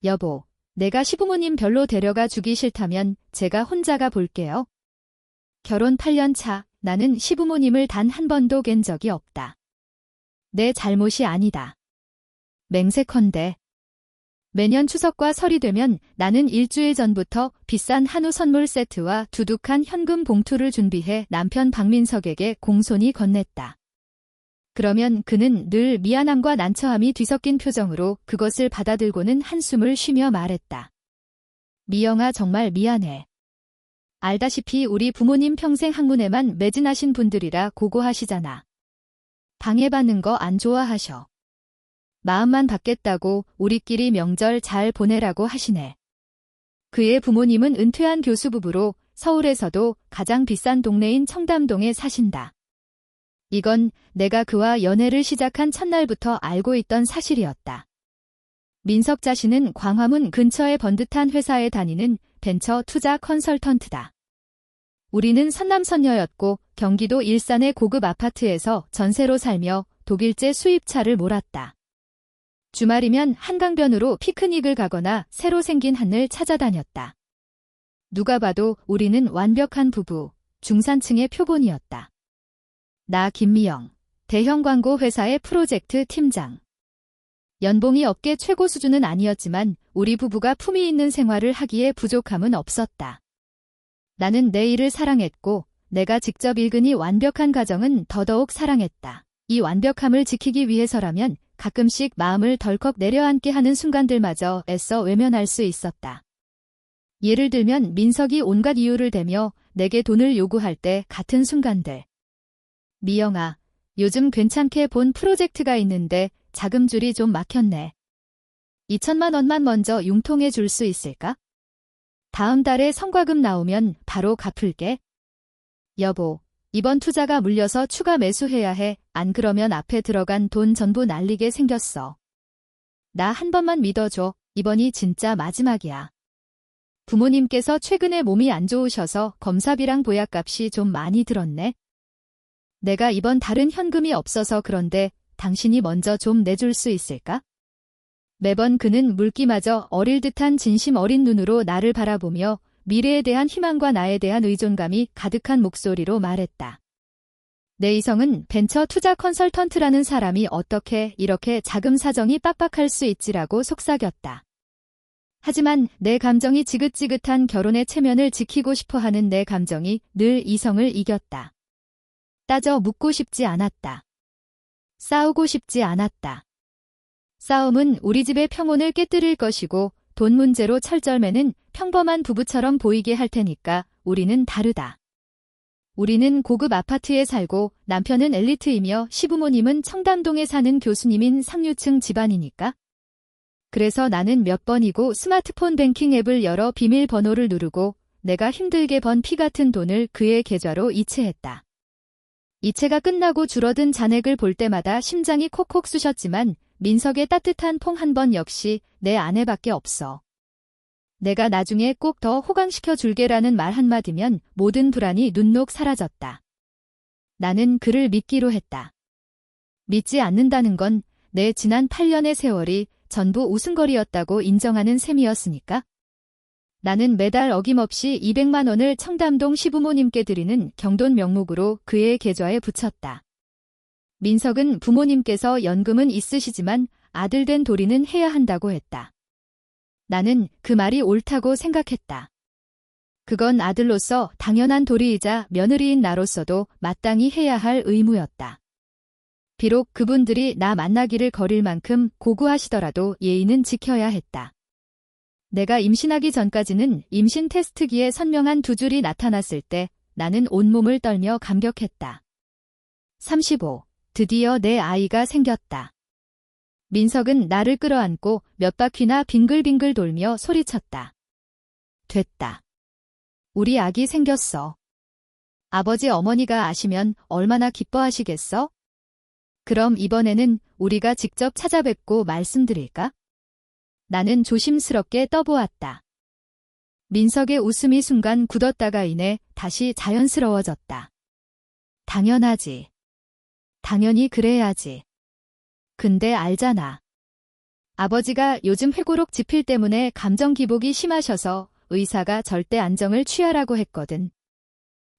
여보, 내가 시부모님 별로 데려가 주기 싫다면 제가 혼자가 볼게요. 결혼 8년 차, 나는 시부모님을 단 한 번도 뵌 적이 없다. 내 잘못이 아니다. 맹세컨대. 매년 추석과 설이 되면 나는 일주일 전부터 비싼 한우 선물 세트와 두둑한 현금 봉투를 준비해 남편 박민석에게 공손히 건넸다. 그러면 그는 늘 미안함과 난처함이 뒤섞인 표정으로 그것을 받아들고는 한숨을 쉬며 말했다. 미영아, 정말 미안해. 알다시피 우리 부모님 평생 학문에만 매진하신 분들이라 고고하시잖아. 방해받는 거 안 좋아하셔. 마음만 받겠다고 우리끼리 명절 잘 보내라고 하시네. 그의 부모님은 은퇴한 교수 부부로 서울에서도 가장 비싼 동네인 청담동에 사신다. 이건 내가 그와 연애를 시작한 첫날부터 알고 있던 사실이었다. 민석 자신은 광화문 근처의 번듯한 회사에 다니는 벤처 투자 컨설턴트다. 우리는 선남선녀였고 경기도 일산의 고급 아파트에서 전세로 살며 독일제 수입차를 몰았다. 주말이면 한강변으로 피크닉을 가거나 새로 생긴 하늘 찾아다녔다. 누가 봐도 우리는 완벽한 부부, 중산층의 표본이었다. 나 김미영, 대형 광고 회사의 프로젝트 팀장. 연봉이 업계 최고 수준은 아니었지만 우리 부부가 품위 있는 생활을 하기에 부족함은 없었다. 나는 내 일을 사랑했고 내가 직접 일근이 완벽한 가정은 더더욱 사랑했다. 이 완벽함을 지키기 위해서라면 가끔씩 마음을 덜컥 내려앉게 하는 순간들마저 애써 외면할 수 있었다. 예를 들면 민석이 온갖 이유를 대며 내게 돈을 요구할 때 같은 순간들. 미영아, 요즘 괜찮게 본 프로젝트가 있는데 자금줄이 좀 막혔네. 2천만 원만 먼저 융통해 줄 수 있을까? 다음 달에 성과금 나오면 바로 갚을게. 여보, 이번 투자가 물려서 추가 매수해야 해. 안 그러면 앞에 들어간 돈 전부 날리게 생겼어. 나 한 번만 믿어줘. 이번이 진짜 마지막이야. 부모님께서 최근에 몸이 안 좋으셔서 검사비랑 보약값이 좀 많이 들었네. 내가 이번 달은 현금이 없어서 그런데 당신이 먼저 좀 내줄 수 있을까? 매번 그는 물기마저 어릴 듯한 진심 어린 눈으로 나를 바라보며 미래에 대한 희망과 나에 대한 의존감이 가득한 목소리로 말했다. 내 이성은 벤처 투자 컨설턴트라는 사람이 어떻게 이렇게 자금 사정이 빡빡할 수 있지라고 속삭였다. 하지만 내 감정이 지긋지긋한 결혼의 체면을 지키고 싶어하는 내 감정이 늘 이성을 이겼다. 따져 묻고 싶지 않았다. 싸우고 싶지 않았다. 싸움은 우리 집의 평온을 깨뜨릴 것이고 돈 문제로 철절매는 평범한 부부처럼 보이게 할 테니까 우리는 다르다. 우리는 고급 아파트에 살고 남편은 엘리트이며 시부모님은 청담동에 사는 교수님인 상류층 집안이니까. 그래서 나는 몇 번이고 스마트폰 뱅킹 앱을 열어 비밀번호를 누르고 내가 힘들게 번 피 같은 돈을 그의 계좌로 이체했다. 이체가 끝나고 줄어든 잔액을 볼 때마다 심장이 콕콕 쑤셨지만 민석의 따뜻한 퐁 한 번 역시 내 아내밖에 없어. 내가 나중에 꼭 더 호강시켜 줄게라는 말 한마디면 모든 불안이 눈녹 사라졌다. 나는 그를 믿기로 했다. 믿지 않는다는 건 내 지난 8년의 세월이 전부 웃음거리였다고 인정하는 셈이었으니까. 나는 매달 어김없이 200만 원을 청담동 시부모님께 드리는 경돈 명목으로 그의 계좌에 붙였다. 민석은 부모님께서 연금은 있으시지만 아들 된 도리는 해야 한다고 했다. 나는 그 말이 옳다고 생각했다. 그건 아들로서 당연한 도리이자 며느리인 나로서도 마땅히 해야 할 의무였다. 비록 그분들이 나 만나기를 거릴 만큼 고고하시더라도 예의는 지켜야 했다. 내가 임신하기 전까지는 임신 테스트기에 선명한 두 줄이 나타났을 때 나는 온몸을 떨며 감격했다. 35. 드디어 내 아이가 생겼다. 민석은 나를 끌어안고 몇 바퀴나 빙글빙글 돌며 소리쳤다. 됐다. 우리 아기 생겼어. 아버지 어머니가 아시면 얼마나 기뻐하시겠어? 그럼 이번에는 우리가 직접 찾아뵙고 말씀드릴까? 나는 조심스럽게 떠보았다. 민석의 웃음이 순간 굳었다가 이내 다시 자연스러워졌다. 당연하지. 당연히 그래야지. 근데 알잖아. 아버지가 요즘 회고록 지필 때문에 감정 기복이 심하셔서 의사가 절대 안정을 취하라고 했거든.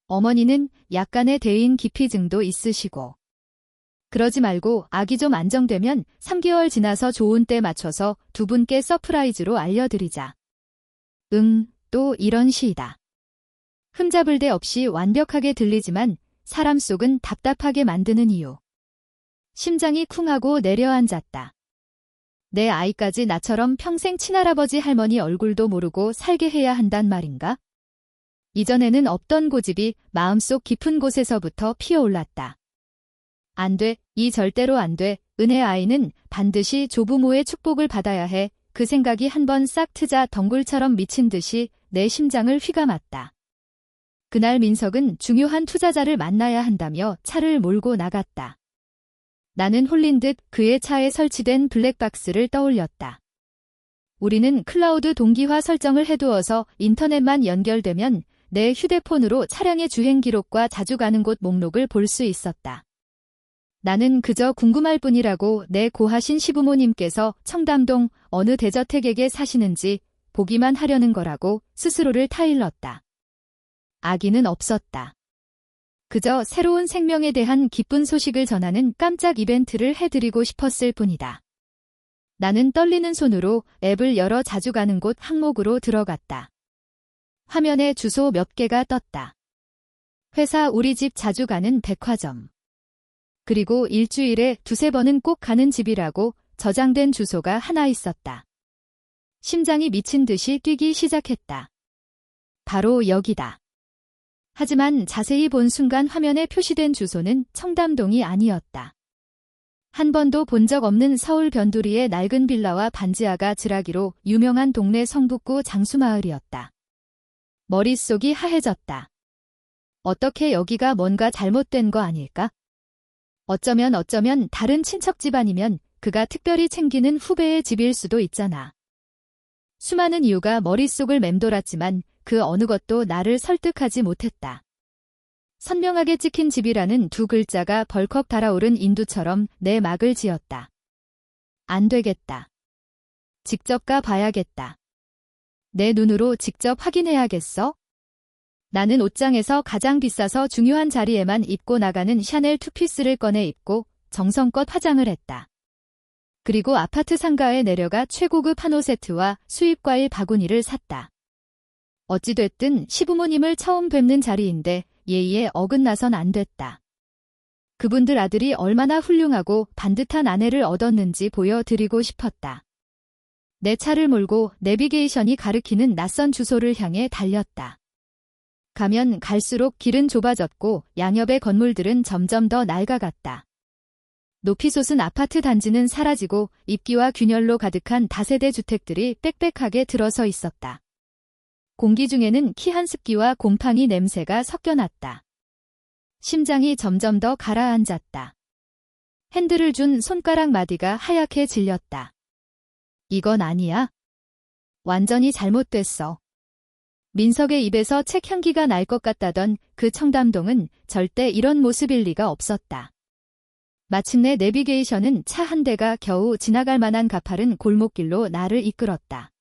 어머니는 약간의 대인 기피증도 있으시고. 그러지 말고 아기 좀 안정되면 3개월 지나서 좋은 때 맞춰서 두 분께 서프라이즈로 알려드리자. 응, 또 이런 시이다. 흠잡을 데 없이 완벽하게 들리지만 사람 속은 답답하게 만드는 이유. 심장이 쿵하고 내려앉았다. 내 아이까지 나처럼 평생 친할아버지 할머니 얼굴도 모르고 살게 해야 한단 말인가? 이전에는 없던 고집이 마음속 깊은 곳에서부터 피어올랐다. 안 돼, 이 절대로 안 돼. 은혜 아이는 반드시 조부모의 축복을 받아야 해. 그 생각이 한번 싹 트자 덩굴처럼 미친 듯이 내 심장을 휘감았다. 그날 민석은 중요한 투자자를 만나야 한다며 차를 몰고 나갔다. 나는 홀린 듯 그의 차에 설치된 블랙박스를 떠올렸다. 우리는 클라우드 동기화 설정을 해두어서 인터넷만 연결되면 내 휴대폰으로 차량의 주행 기록과 자주 가는 곳 목록을 볼 수 있었다. 나는 그저 궁금할 뿐이라고 내 고하신 시부모님께서 청담동 어느 대저택에게 사시는지 보기만 하려는 거라고 스스로를 타일렀다. 아기는 없었다. 그저 새로운 생명에 대한 기쁜 소식을 전하는 깜짝 이벤트를 해드리고 싶었을 뿐이다. 나는 떨리는 손으로 앱을 열어 자주 가는 곳 항목으로 들어갔다. 화면에 주소 몇 개가 떴다. 회사 우리 집 자주 가는 백화점. 그리고 일주일에 2~3번은 꼭 가는 집이라고 저장된 주소가 하나 있었다. 심장이 미친 듯이 뛰기 시작했다. 바로 여기다. 하지만 자세히 본 순간 화면에 표시된 주소는 청담동이 아니었다. 한 번도 본 적 없는 서울 변두리의 낡은 빌라와 반지하가 즈라기로 유명한 동네 성북구 장수마을이었다. 머릿속이 하얘졌다. 어떻게 여기가 뭔가 잘못된 거 아닐까? 어쩌면 다른 친척 집안이면 그가 특별히 챙기는 후배의 집일 수도 있잖아. 수많은 이유가 머릿속을 맴돌았지만 그 어느 것도 나를 설득하지 못했다. 선명하게 찍힌 집이라는 두 글자가 벌컥 달아오른 인두처럼 내 막을 지었다. 안 되겠다. 직접 가 봐야겠다. 내 눈으로 직접 확인해야겠어? 나는 옷장에서 가장 비싸서 중요한 자리에만 입고 나가는 샤넬 투피스를 꺼내 입고 정성껏 화장을 했다. 그리고 아파트 상가에 내려가 최고급 한우 세트와 수입과일 바구니를 샀다. 어찌됐든 시부모님을 처음 뵙는 자리인데 예의에 어긋나선 안 됐다. 그분들 아들이 얼마나 훌륭하고 반듯한 아내를 얻었는지 보여드리고 싶었다. 내 차를 몰고 내비게이션이 가리키는 낯선 주소를 향해 달렸다. 가면 갈수록 길은 좁아졌고 양옆의 건물들은 점점 더 낡아갔다. 높이 솟은 아파트 단지는 사라지고 입기와 균열로 가득한 다세대 주택들이 빽빽하게 들어서 있었다. 공기 중에는 키 한 습기와 곰팡이 냄새가 섞여났다. 심장이 점점 더 가라앉았다. 핸들을 준 손가락 마디가 하얗게 질렸다. 이건 아니야. 완전히 잘못됐어. 민석의 입에서 책 향기가 날 것 같다던 그 청담동은 절대 이런 모습일 리가 없었다. 마침내 내비게이션은 차 한 대가 겨우 지나갈 만한 가파른 골목길로 나를 이끌었다.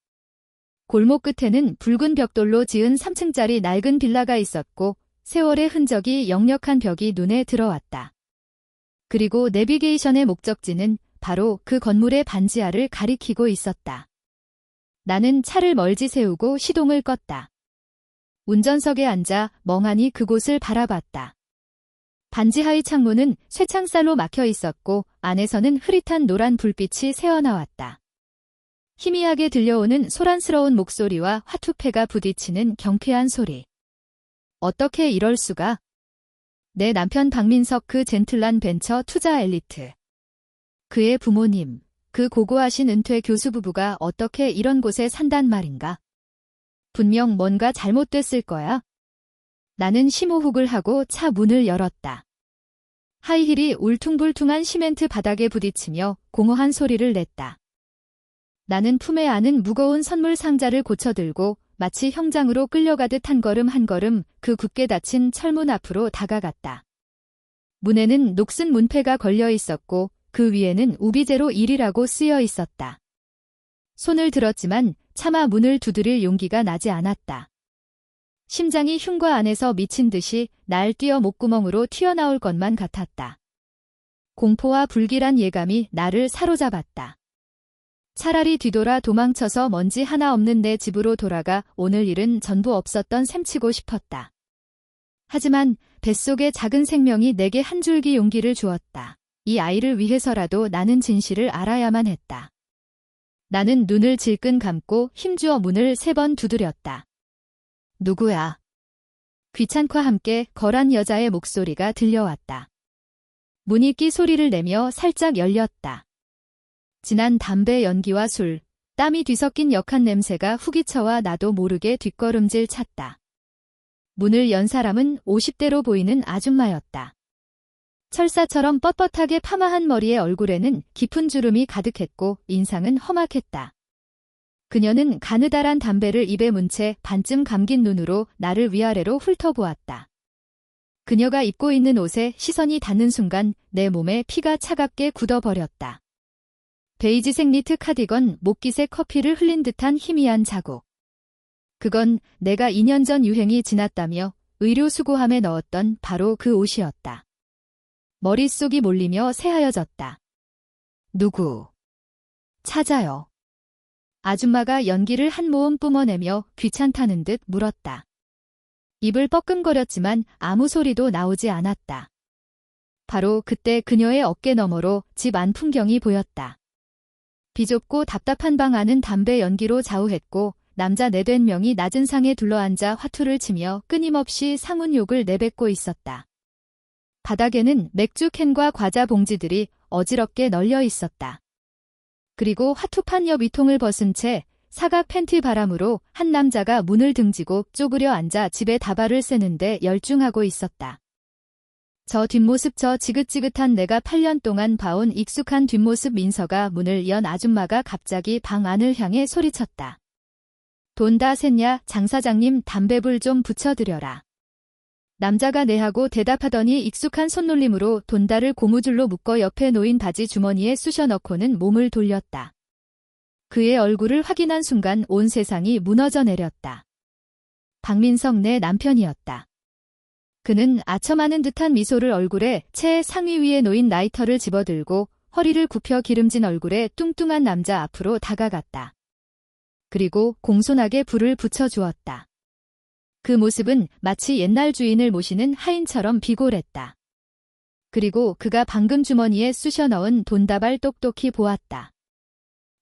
골목 끝에는 붉은 벽돌로 지은 3층짜리 낡은 빌라가 있었고 세월의 흔적이 역력한 벽이 눈에 들어왔다. 그리고 내비게이션의 목적지는 바로 그 건물의 반지하를 가리키고 있었다. 나는 차를 멀지 세우고 시동을 껐다. 운전석에 앉아 멍하니 그곳을 바라봤다. 반지하의 창문은 쇠창살로 막혀 있었고 안에서는 흐릿한 노란 불빛이 새어나왔다. 희미하게 들려오는 소란스러운 목소리와 화투패가 부딪히는 경쾌한 소리. 어떻게 이럴 수가? 내 남편 박민석 그 젠틀한 벤처 투자 엘리트. 그의 부모님, 그 고고하신 은퇴 교수 부부가 어떻게 이런 곳에 산단 말인가? 분명 뭔가 잘못됐을 거야. 나는 심호흡을 하고 차 문을 열었다. 하이힐이 울퉁불퉁한 시멘트 바닥에 부딪히며 공허한 소리를 냈다. 나는 품에 안은 무거운 선물 상자를 고쳐들고 마치 형장으로 끌려가듯 한 걸음 한 걸음 그 굳게 닫힌 철문 앞으로 다가갔다. 문에는 녹슨 문패가 걸려 있었고 그 위에는 우비제로 1이라고 쓰여 있었다. 손을 들었지만 차마 문을 두드릴 용기가 나지 않았다. 심장이 흉과 안에서 미친 듯이 날 뛰어 목구멍으로 튀어나올 것만 같았다. 공포와 불길한 예감이 나를 사로잡았다. 차라리 뒤돌아 도망쳐서 먼지 하나 없는 내 집으로 돌아가 오늘 일은 전부 없었던 셈치고 싶었다. 하지만 뱃속의 작은 생명이 내게 한 줄기 용기를 주었다. 이 아이를 위해서라도 나는 진실을 알아야만 했다. 나는 눈을 질끈 감고 힘주어 문을 3번 두드렸다. 누구야? 귀찮과 함께 거란 여자의 목소리가 들려왔다. 문이 끼 소리를 내며 살짝 열렸다. 진한 담배 연기와 술, 땀이 뒤섞인 역한 냄새가 후기쳐와 나도 모르게 뒷걸음질 찼다. 문을 연 사람은 50대로 보이는 아줌마였다. 철사처럼 뻣뻣하게 파마한 머리의 얼굴에는 깊은 주름이 가득했고 인상은 험악했다. 그녀는 가느다란 담배를 입에 문 채 반쯤 감긴 눈으로 나를 위아래로 훑어보았다. 그녀가 입고 있는 옷에 시선이 닿는 순간 내 몸에 피가 차갑게 굳어버렸다. 베이지색 니트 카디건 목깃에 커피를 흘린 듯한 희미한 자국. 그건 내가 2년 전 유행이 지났다며 의료수고함에 넣었던 바로 그 옷이었다. 머릿속이 몰리며 새하얘졌다. 누구? 찾아요. 아줌마가 연기를 한 모음 뿜어내며 귀찮다는 듯 물었다. 입을 뻐끔거렸지만 아무 소리도 나오지 않았다. 바로 그때 그녀의 어깨 너머로 집 안 풍경이 보였다. 비좁고 답답한 방 안은 담배 연기로 좌우했고 남자 4~5명이 낮은 상에 둘러앉아 화투를 치며 끊임없이 상훈욕을 내뱉고 있었다. 바닥에는 맥주 캔과 과자 봉지들이 어지럽게 널려 있었다. 그리고 화투판 옆 위통을 벗은 채 사각 팬티 바람으로 한 남자가 문을 등지고 쪼그려 앉아 집에 다발을 세는데 열중하고 있었다. 저 뒷모습, 저 지긋지긋한 내가 8년 동안 봐온 익숙한 뒷모습. 민서가 문을 연 아줌마가 갑자기 방 안을 향해 소리쳤다. 돈 다 샜냐? 장사장님 담배불 좀 붙여드려라. 남자가 네 하고 대답하더니 익숙한 손놀림으로 돈다를 고무줄로 묶어 옆에 놓인 바지 주머니에 쑤셔 넣고는 몸을 돌렸다. 그의 얼굴을 확인한 순간 온 세상이 무너져 내렸다. 박민석 내 남편이었다. 그는 아첨하는 듯한 미소를 얼굴에 채 상위 위에 놓인 라이터를 집어들고 허리를 굽혀 기름진 얼굴에 뚱뚱한 남자 앞으로 다가갔다. 그리고 공손하게 불을 붙여주었다. 그 모습은 마치 옛날 주인을 모시는 하인처럼 비골했다. 그리고 그가 방금 주머니에 쑤셔 넣은 돈다발 똑똑히 보았다.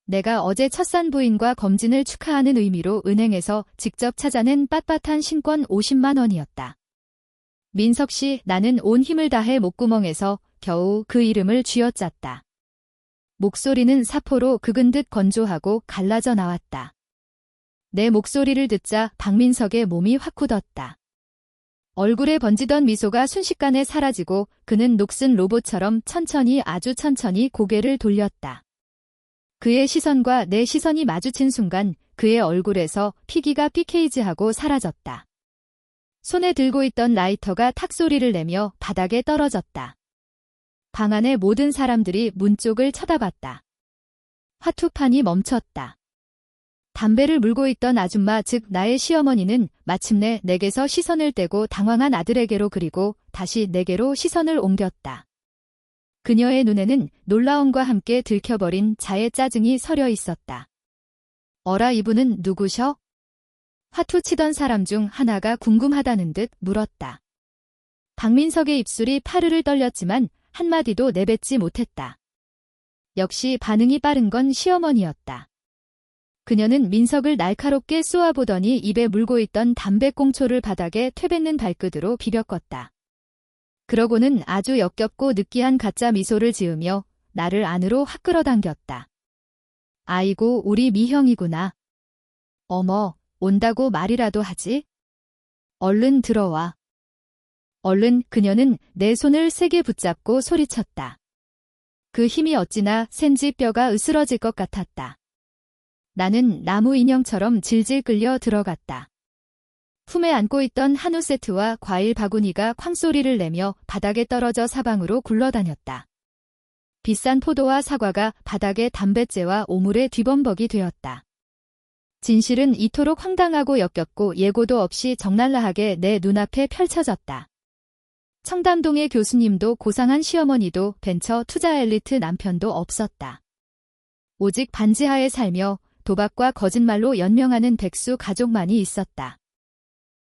내가 어제 첫산 부인과 검진을 축하하는 의미로 은행에서 직접 찾아낸 빳빳한 신권 50만 원이었다. 민석 씨, 나는 온 힘을 다해 목구멍에서 겨우 그 이름을 쥐어짰다. 목소리는 사포로 그은 듯 건조하고 갈라져 나왔다. 내 목소리를 듣자 박민석의 몸이 확 굳었다. 얼굴에 번지던 미소가 순식간에 사라지고 그는 녹슨 로봇처럼 천천히, 아주 천천히 고개를 돌렸다. 그의 시선과 내 시선이 마주친 순간 그의 얼굴에서 피기가 삐케이즈하고 사라졌다. 손에 들고 있던 라이터가 탁 소리를 내며 바닥에 떨어졌다. 방 안의 모든 사람들이 문 쪽을 쳐다봤다. 화투판이 멈췄다. 담배를 물고 있던 아줌마, 즉 나의 시어머니는 마침내 내게서 시선을 떼고 당황한 아들에게로 그리고 다시 내게로 시선을 옮겼다. 그녀의 눈에는 놀라움과 함께 들켜버린 자의 짜증이 서려 있었다. 어라, 이분은 누구셔? 화투 치던 사람 중 하나가 궁금하다는 듯 물었다. 박민석의 입술이 파르르 떨렸지만 한마디도 내뱉지 못했다. 역시 반응이 빠른 건 시어머니였다. 그녀는 민석을 날카롭게 쏘아보더니 입에 물고 있던 담배꽁초를 바닥에 퇴뱉는 발끝으로 비벼껐다. 그러고는 아주 역겹고 느끼한 가짜 미소를 지으며 나를 안으로 확 끌어당겼다. 아이고, 우리 미형이구나. 어머, 온다고 말이라도 하지? 얼른 들어와. 얼른. 그녀는 내 손을 세게 붙잡고 소리쳤다. 그 힘이 어찌나 센지 뼈가 으스러질 것 같았다. 나는 나무 인형처럼 질질 끌려 들어갔다. 품에 안고 있던 한우 세트와 과일 바구니가 쾅소리를 내며 바닥에 떨어져 사방으로 굴러다녔다. 비싼 포도와 사과가 바닥에 담뱃재와 오물에 뒤범벅이 되었다. 진실은 이토록 황당하고 역겹고 예고도 없이 적나라하게 내 눈앞에 펼쳐졌다. 청담동의 교수님도 고상한 시어머니도 벤처 투자 엘리트 남편도 없었다. 오직 반지하에 살며 도박과 거짓말로 연명하는 백수 가족만이 있었다.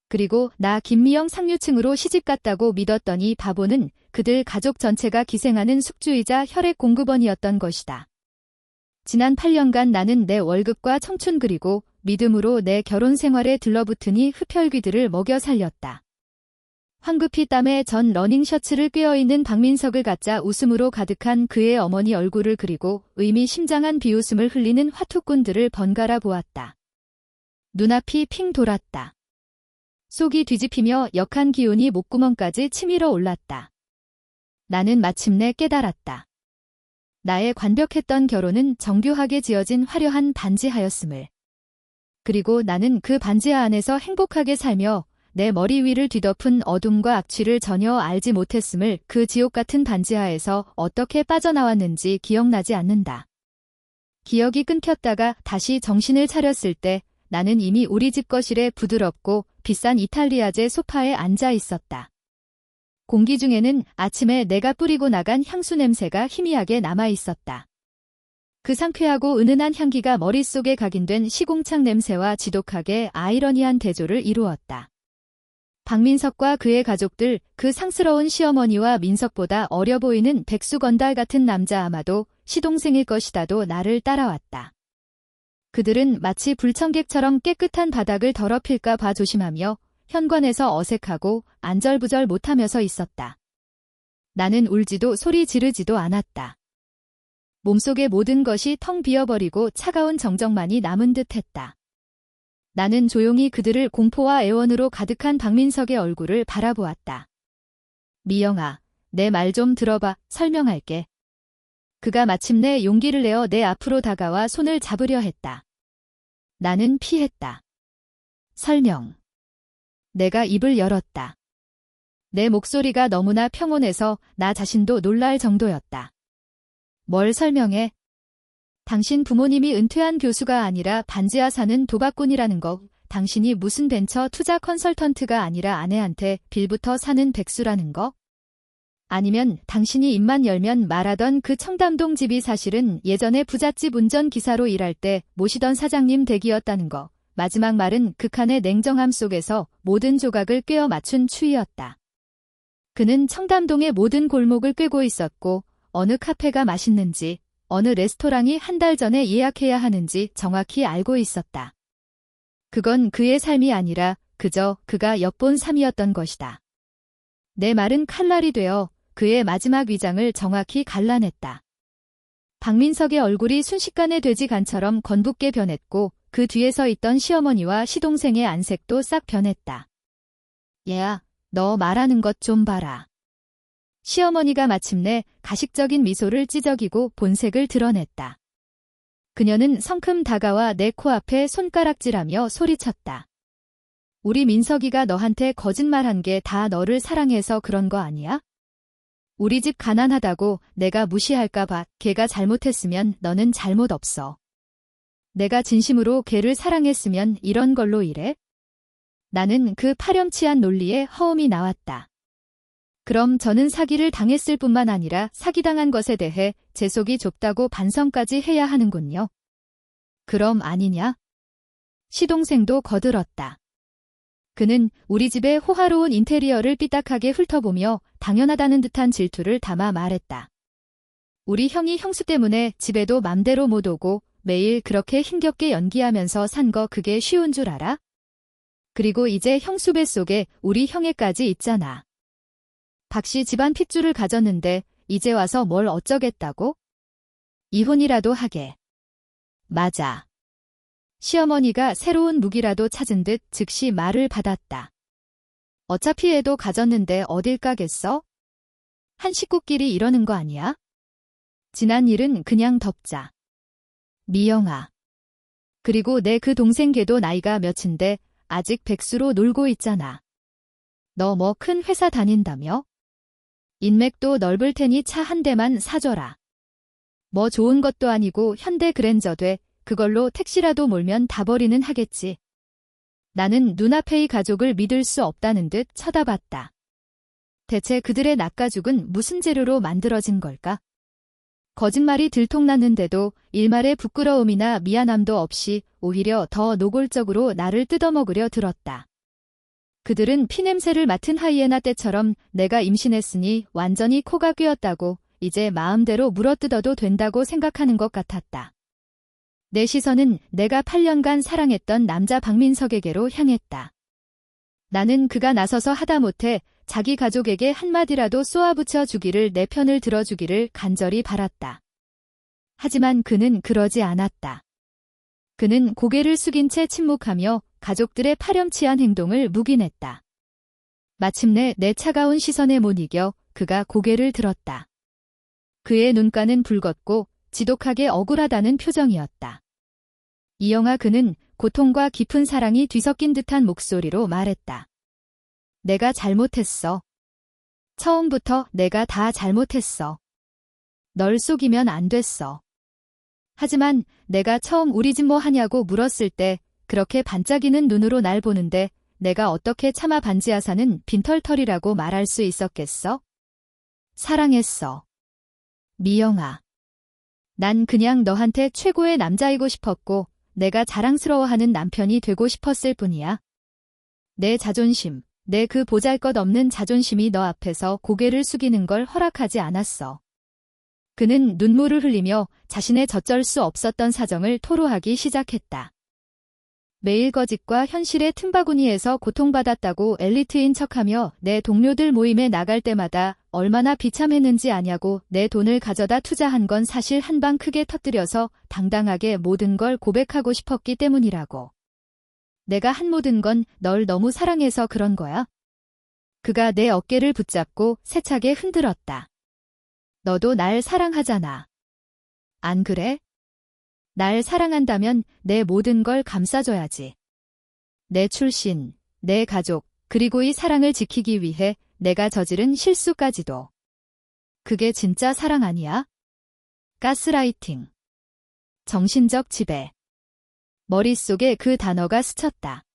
그리고 나 김미영 상류층으로 시집갔다고 믿었더니 바보는 그들 가족 전체가 기생하는 숙주이자 혈액 공급원이었던 것이다. 지난 8년간 나는 내 월급과 청춘 그리고 믿음으로 내 결혼 생활에 들러붙으니 흡혈귀들을 먹여 살렸다. 황급히 땀에 전 러닝 셔츠를 꿰어있는 박민석을 가짜 웃음으로 가득한 그의 어머니 얼굴을 그리고 의미심장한 비웃음을 흘리는 화투꾼들을 번갈아 보았다. 눈앞이 핑 돌았다. 속이 뒤집히며 역한 기운이 목구멍까지 치밀어 올랐다. 나는 마침내 깨달았다. 나의 관벽했던 결혼은 정교하게 지어진 화려한 반지하였음을. 그리고 나는 그 반지하 안에서 행복하게 살며 내 머리 위를 뒤덮은 어둠과 악취를 전혀 알지 못했음을 그 지옥 같은 반지하에서 어떻게 빠져나왔는지 기억나지 않는다. 기억이 끊겼다가 다시 정신을 차렸을 때 나는 이미 우리 집 거실에 부드럽고 비싼 이탈리아제 소파에 앉아 있었다. 공기 중에는 아침에 내가 뿌리고 나간 향수 냄새가 희미하게 남아 있었다. 그 상쾌하고 은은한 향기가 머릿속에 각인된 시궁창 냄새와 지독하게 아이러니한 대조를 이루었다. 박민석과 그의 가족들, 그 상스러운 시어머니와 민석보다 어려 보이는 백수건달 같은 남자 아마도 시동생일 것이다도 나를 따라왔다. 그들은 마치 불청객처럼 깨끗한 바닥을 더럽힐까 봐 조심하며 현관에서 어색하고 안절부절 못하면서 있었다. 나는 울지도 소리 지르지도 않았다. 몸속의 모든 것이 텅 비어버리고 차가운 정적만이 남은 듯했다. 나는 조용히 그들을 공포와 애원으로 가득한 박민석의 얼굴을 바라보았다. 미영아, 내 말 좀 들어봐. 설명할게. 그가 마침내 용기를 내어 내 앞으로 다가와 손을 잡으려 했다. 나는 피했다. 설명. 내가 입을 열었다. 내 목소리가 너무나 평온해서 나 자신도 놀랄 정도였다. 뭘 설명해? 당신 부모님이 은퇴한 교수가 아니라 반지하 사는 도박꾼이라는 거, 당신이 무슨 벤처 투자 컨설턴트가 아니라 아내한테 빌부터 사는 백수라는 거? 아니면 당신이 입만 열면 말하던 그 청담동 집이 사실은 예전에 부잣집 운전기사로 일할 때 모시던 사장님 댁이었다는 거. 마지막 말은 극한의 냉정함 속에서 모든 조각을 꿰어 맞춘 추이였다. 그는 청담동의 모든 골목을 꿰고 있었고 어느 카페가 맛있는지 어느 레스토랑이 한 달 전에 예약해야 하는지 정확히 알고 있었다. 그건 그의 삶이 아니라 그저 그가 엿본 삶이었던 것이다. 내 말은 칼날이 되어 그의 마지막 위장을 정확히 갈라냈다. 박민석의 얼굴이 순식간에 돼지간처럼 건붓게 변했고 그 뒤에 서 있던 시어머니와 시동생의 안색도 싹 변했다. 얘야, 너 말하는 것 좀 봐라. 시어머니가 마침내 가식적인 미소를 찌저귀고 본색을 드러냈다. 그녀는 성큼 다가와 내 코앞에 손가락질하며 소리쳤다. 우리 민석이가 너한테 거짓말한 게 다 너를 사랑해서 그런 거 아니야? 우리 집 가난하다고 내가 무시할까 봐. 걔가 잘못했으면 너는 잘못 없어. 내가 진심으로 걔를 사랑했으면 이런 걸로 이래? 나는 그 파렴치한 논리에 허음이 나왔다. 그럼 저는 사기를 당했을 뿐만 아니라 사기당한 것에 대해 제 속이 좁다고 반성까지 해야 하는군요. 그럼 아니냐? 시동생도 거들었다. 그는 우리 집의 호화로운 인테리어를 삐딱하게 훑어보며 당연하다는 듯한 질투를 담아 말했다. 우리 형이 형수 때문에 집에도 맘대로 못 오고 매일 그렇게 힘겹게 연기하면서 산 거 그게 쉬운 줄 알아? 그리고 이제 형수 뱃속에 우리 형애까지 있잖아. 박씨 집안 핏줄을 가졌는데 이제 와서 뭘 어쩌겠다고? 이혼이라도 하게. 맞아. 시어머니가 새로운 무기라도 찾은 듯 즉시 말을 받았다. 어차피 애도 가졌는데 어딜 가겠어? 한 식구끼리 이러는 거 아니야? 지난 일은 그냥 덮자. 미영아. 그리고 내 그 동생 걔도 나이가 몇인데 아직 백수로 놀고 있잖아. 너 뭐 큰 회사 다닌다며? 인맥도 넓을 테니 차 한 대만 사줘라. 뭐 좋은 것도 아니고 현대 그랜저 돼. 그걸로 택시라도 몰면 다 버리는 하겠지. 나는 눈앞의 가족을 믿을 수 없다는 듯 쳐다봤다. 대체 그들의 낯가죽은 무슨 재료로 만들어진 걸까? 거짓말이 들통났는데도 일말의 부끄러움이나 미안함도 없이 오히려 더 노골적으로 나를 뜯어먹으려 들었다. 그들은 피냄새를 맡은 하이에나 떼처럼 내가 임신했으니 완전히 코가 꿰었다고 이제 마음대로 물어뜯어도 된다고 생각하는 것 같았다. 내 시선은 내가 8년간 사랑했던 남자 박민석에게로 향했다. 나는 그가 나서서 하다못해 자기 가족에게 한마디라도 쏘아붙여 주기를 내 편을 들어주기를 간절히 바랐다. 하지만 그는 그러지 않았다. 그는 고개를 숙인 채 침묵하며 가족들의 파렴치한 행동을 묵인했다. 마침내 내 차가운 시선에 못 이겨 그가 고개를 들었다. 그의 눈가는 붉었고 지독하게 억울하다는 표정이었다. 이영아, 그는 고통과 깊은 사랑이 뒤섞인 듯한 목소리로 말했다. 내가 잘못했어. 처음부터 내가 다 잘못했어. 널 속이면 안 됐어. 하지만 내가 처음 우리 집 뭐 하냐고 물었을 때 그렇게 반짝이는 눈으로 날 보는데 내가 어떻게 차마 반지하사는 빈털털이라고 말할 수 있었겠어? 사랑했어. 미영아. 난 그냥 너한테 최고의 남자이고 싶었고 내가 자랑스러워하는 남편이 되고 싶었을 뿐이야. 내 자존심, 내 그 보잘것없는 자존심이 너 앞에서 고개를 숙이는 걸 허락하지 않았어. 그는 눈물을 흘리며 자신의 젖절 수 없었던 사정을 토로하기 시작했다. 매일 거짓과 현실의 틈바구니에서 고통받았다고 엘리트인 척하며 내 동료들 모임에 나갈 때마다 얼마나 비참했는지 아냐고 내 돈을 가져다 투자한 건 사실 한 방 크게 터뜨려서 당당하게 모든 걸 고백하고 싶었기 때문이라고. 내가 한 모든 건 널 너무 사랑해서 그런 거야. 그가 내 어깨를 붙잡고 세차게 흔들었다. 너도 날 사랑하잖아. 안 그래? 날 사랑한다면 내 모든 걸 감싸줘야지. 내 출신, 내 가족, 그리고 이 사랑을 지키기 위해 내가 저지른 실수까지도. 그게 진짜 사랑 아니야? 가스라이팅. 정신적 지배. 머릿속에 그 단어가 스쳤다.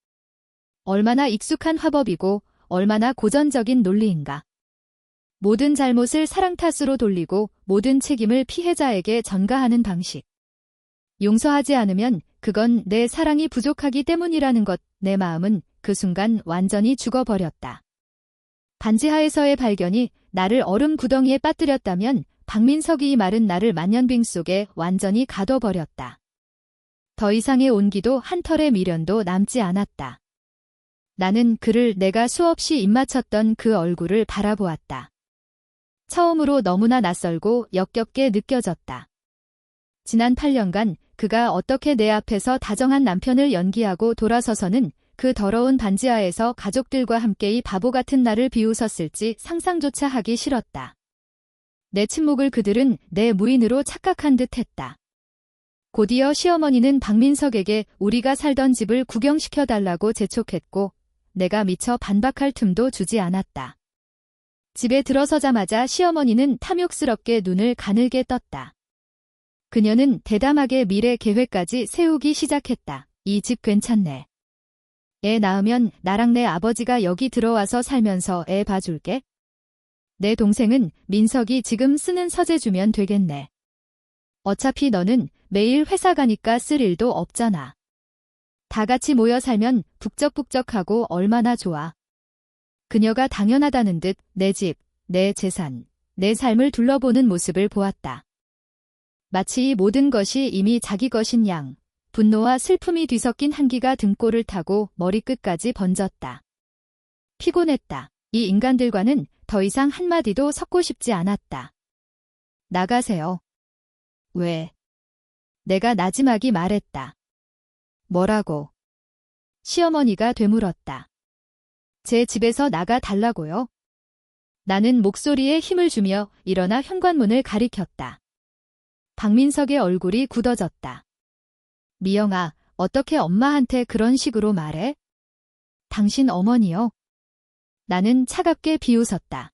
얼마나 익숙한 화법이고 얼마나 고전적인 논리인가. 모든 잘못을 사랑 탓으로 돌리고 모든 책임을 피해자에게 전가하는 방식. 용서하지 않으면 그건 내 사랑이 부족하기 때문이라는 것. 내 마음은 그 순간 완전히 죽어버렸다. 반지하에서의 발견이 나를 얼음 구덩이에 빠뜨렸다면 박민석이 이 말은 나를 만년빙 속에 완전히 가둬버렸다. 더 이상의 온기도 한 털의 미련도 남지 않았다. 나는 그를 내가 수없이 입맞췄던 그 얼굴을 바라보았다. 처음으로 너무나 낯설고 역겹게 느껴졌다. 지난 8년간 그가 어떻게 내 앞에서 다정한 남편을 연기하고 돌아서서는 그 더러운 반지하에서 가족들과 함께 이 바보 같은 나를 비웃었을지 상상조차 하기 싫었다. 내 침묵을 그들은 내 무인으로 착각한 듯 했다. 곧이어 시어머니는 박민석에게 우리가 살던 집을 구경시켜달라고 재촉했고 내가 미처 반박할 틈도 주지 않았다. 집에 들어서자마자 시어머니는 탐욕스럽게 눈을 가늘게 떴다. 그녀는 대담하게 미래 계획까지 세우기 시작했다. 이 집 괜찮네. 애 낳으면 나랑 내 아버지가 여기 들어와서 살면서 애 봐줄게. 내 동생은 민석이 지금 쓰는 서재 주면 되겠네. 어차피 너는 매일 회사 가니까 쓸 일도 없잖아. 다 같이 모여 살면 북적북적하고 얼마나 좋아. 그녀가 당연하다는 듯 내 집, 내 재산, 내 삶을 둘러보는 모습을 보았다. 마치 이 모든 것이 이미 자기 것인 양, 분노와 슬픔이 뒤섞인 한기가 등골을 타고 머리끝까지 번졌다. 피곤했다. 이 인간들과는 더 이상 한마디도 섞고 싶지 않았다. 나가세요. 왜? 내가 나지막이 말했다. 뭐라고? 시어머니가 되물었다. 제 집에서 나가 달라고요? 나는 목소리에 힘을 주며 일어나 현관문을 가리켰다. 박민석의 얼굴이 굳어졌다. 미영아, 어떻게 엄마한테 그런 식으로 말해? 당신 어머니요? 나는 차갑게 비웃었다.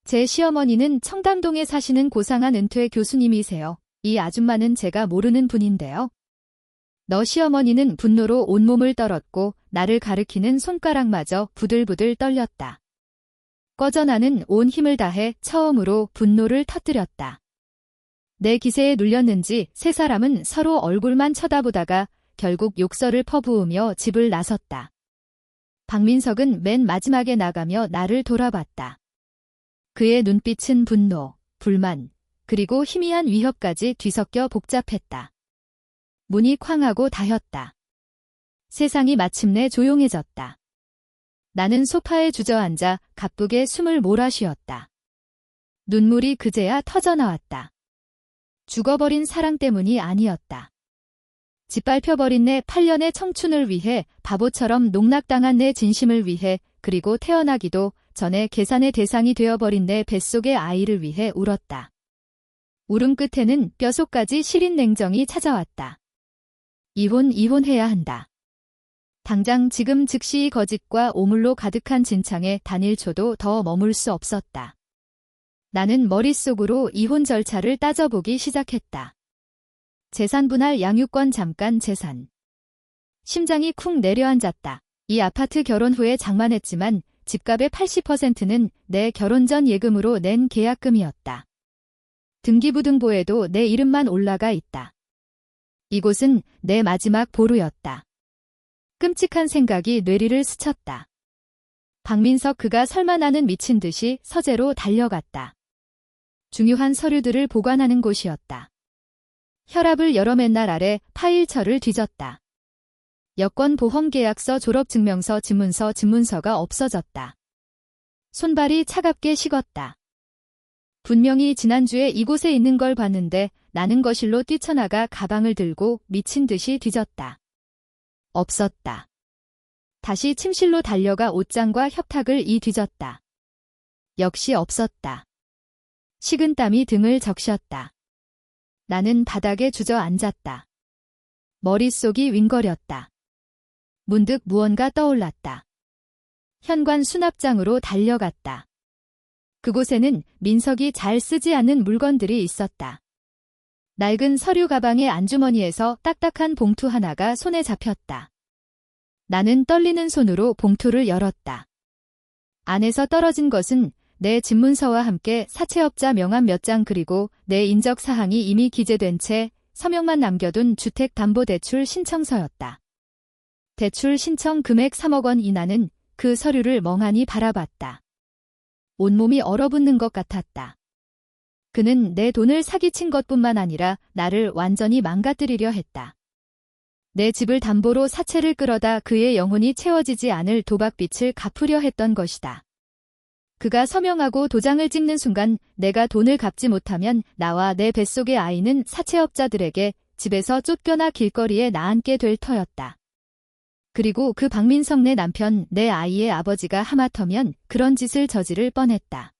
제 시어머니는 청담동에 사시는 고상한 은퇴 교수님이세요. 이 아줌마는 제가 모르는 분인데요. 너 시어머니는 분노로 온몸을 떨었고 나를 가리키는 손가락마저 부들부들 떨렸다. 꺼져 나는 온 힘을 다해 처음으로 분노를 터뜨렸다. 내 기세에 눌렸는지 세 사람은 서로 얼굴만 쳐다보다가 결국 욕설을 퍼부으며 집을 나섰다. 박민석은 맨 마지막에 나가며 나를 돌아봤다. 그의 눈빛은 분노, 불만, 그리고 희미한 위협까지 뒤섞여 복잡했다. 문이 쾅하고 닫혔다. 세상이 마침내 조용해졌다. 나는 소파에 주저앉아 가쁘게 숨을 몰아쉬었다. 눈물이 그제야 터져나왔다. 죽어버린 사랑 때문이 아니었다. 짓밟혀버린 내 8년의 청춘을 위해, 바보처럼 농락당한 내 진심을 위해, 그리고 태어나기도 전에 계산의 대상이 되어버린 내 뱃속의 아이를 위해 울었다. 울음 끝에는 뼛속까지 시린 냉정이 찾아왔다. 이혼해야 한다. 당장 지금 즉시 이 거짓과 오물로 가득한 진창에 단 1초도 더 머물 수 없었다. 나는 머릿속으로 이혼 절차를 따져보기 시작했다. 재산 분할, 양육권, 잠깐 재산. 심장이 쿵 내려앉았다. 이 아파트 결혼 후에 장만했지만 집값의 80%는 내 결혼 전 예금으로 낸 계약금이었다. 등기부등본에도 내 이름만 올라가 있다. 이곳은 내 마지막 보루였다. 끔찍한 생각이 뇌리를 스쳤다. 박민석, 그가 설마 나는 미친 듯이 서재로 달려갔다. 중요한 서류들을 보관하는 곳이었다. 혈압을 열어 맨날 아래 파일처를 뒤졌다. 여권, 보험계약서, 졸업증명서, 집문서가 없어졌다. 손발이 차갑게 식었다. 분명히 지난주에 이곳에 있는 걸 봤는데 나는 거실로 뛰쳐나가 가방을 들고 미친 듯이 뒤졌다. 없었다. 다시 침실로 달려가 옷장과 협탁을 뒤졌다. 역시 없었다. 식은땀이 등을 적셨다. 나는 바닥에 주저앉았다. 머릿속이 윙거렸다. 문득 무언가 떠올랐다. 현관 수납장으로 달려갔다. 그곳에는 민석이 잘 쓰지 않는 물건들이 있었다. 낡은 서류 가방의 안주머니에서 딱딱한 봉투 하나가 손에 잡혔다. 나는 떨리는 손으로 봉투를 열었다. 안에서 떨어진 것은 내 집문서와 함께 사채업자 명함 몇 장, 그리고 내 인적사항이 이미 기재된 채 서명만 남겨둔 주택담보대출 신청서였다. 대출 신청 금액 3억 원. 나는 그 서류를 멍하니 바라봤다. 온몸이 얼어붙는 것 같았다. 그는 내 돈을 사기친 것뿐만 아니라 나를 완전히 망가뜨리려 했다. 내 집을 담보로 사채를 끌어다 그의 영혼이 채워지지 않을 도박빚을 갚으려 했던 것이다. 그가 서명하고 도장을 찍는 순간 내가 돈을 갚지 못하면 나와 내 뱃속의 아이는 사채업자들에게 집에서 쫓겨나 길거리에 나앉게 될 터였다. 그리고 그 박민석, 내 남편, 내 아이의 아버지가 하마터면 그런 짓을 저지를 뻔했다.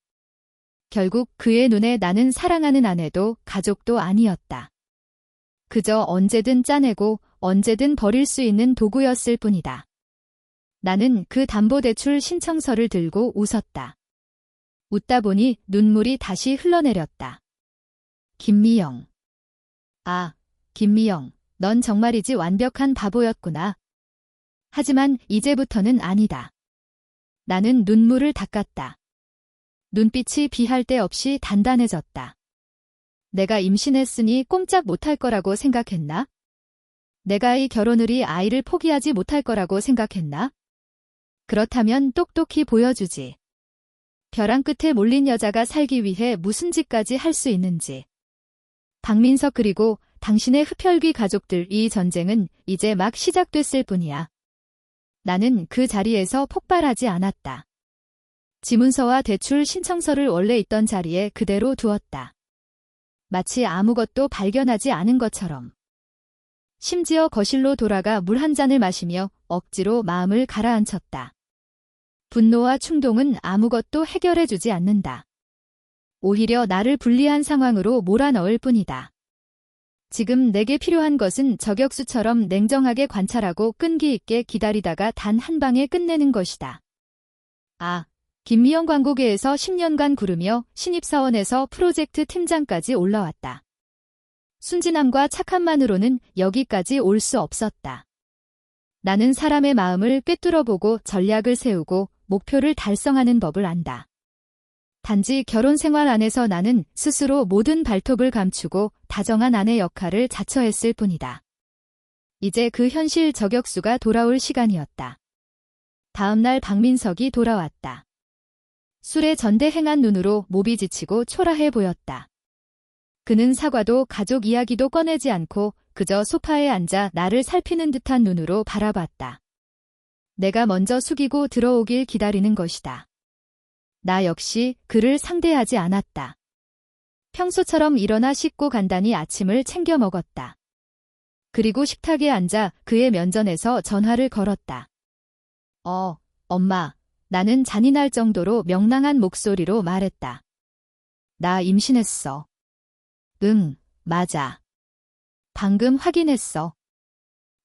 결국 그의 눈에 나는 사랑하는 아내도 가족도 아니었다. 그저 언제든 짜내고 언제든 버릴 수 있는 도구였을 뿐이다. 나는 그 담보대출 신청서를 들고 웃었다. 웃다 보니 눈물이 다시 흘러내렸다. 김미영. 아, 김미영, 넌 정말이지 완벽한 바보였구나. 하지만 이제부터는 아니다. 나는 눈물을 닦았다. 눈빛이 비할 데 없이 단단해졌다. 내가 임신했으니 꼼짝 못할 거라고 생각했나? 내가 이 결혼을 아이를 포기하지 못할 거라고 생각했나? 그렇다면 똑똑히 보여주지. 벼랑 끝에 몰린 여자가 살기 위해 무슨 짓까지 할 수 있는지. 박민석, 그리고 당신의 흡혈귀 가족들, 이 전쟁은 이제 막 시작됐을 뿐이야. 나는 그 자리에서 폭발하지 않았다. 지문서와 대출 신청서를 원래 있던 자리에 그대로 두었다. 마치 아무것도 발견하지 않은 것처럼. 심지어 거실로 돌아가 물 한 잔을 마시며 억지로 마음을 가라앉혔다. 분노와 충동은 아무것도 해결해주지 않는다. 오히려 나를 불리한 상황으로 몰아넣을 뿐이다. 지금 내게 필요한 것은 저격수처럼 냉정하게 관찰하고 끈기 있게 기다리다가 단 한 방에 끝내는 것이다. 아, 김미영 광고계에서 10년간 구르며 신입사원에서 프로젝트 팀장까지 올라왔다. 순진함과 착함만으로는 여기까지 올 수 없었다. 나는 사람의 마음을 꿰뚫어보고 전략을 세우고 목표를 달성하는 법을 안다. 단지 결혼 생활 안에서 나는 스스로 모든 발톱을 감추고 다정한 아내 역할을 자처했을 뿐이다. 이제 그 현실 저격수가 돌아올 시간이었다. 다음 날 박민석이 돌아왔다. 술에 전대행한 눈으로 몹이 지치고 초라해 보였다. 그는 사과도 가족 이야기도 꺼내지 않고 그저 소파에 앉아 나를 살피는 듯한 눈으로 바라봤다. 내가 먼저 숙이고 들어오길 기다리는 것이다. 나 역시 그를 상대하지 않았다. 평소처럼 일어나 씻고 간단히 아침을 챙겨 먹었다. 그리고 식탁에 앉아 그의 면전에서 전화를 걸었다. 엄마, 나는 잔인할 정도로 명랑한 목소리로 말했다. 나 임신했어. 응, 맞아. 방금 확인했어.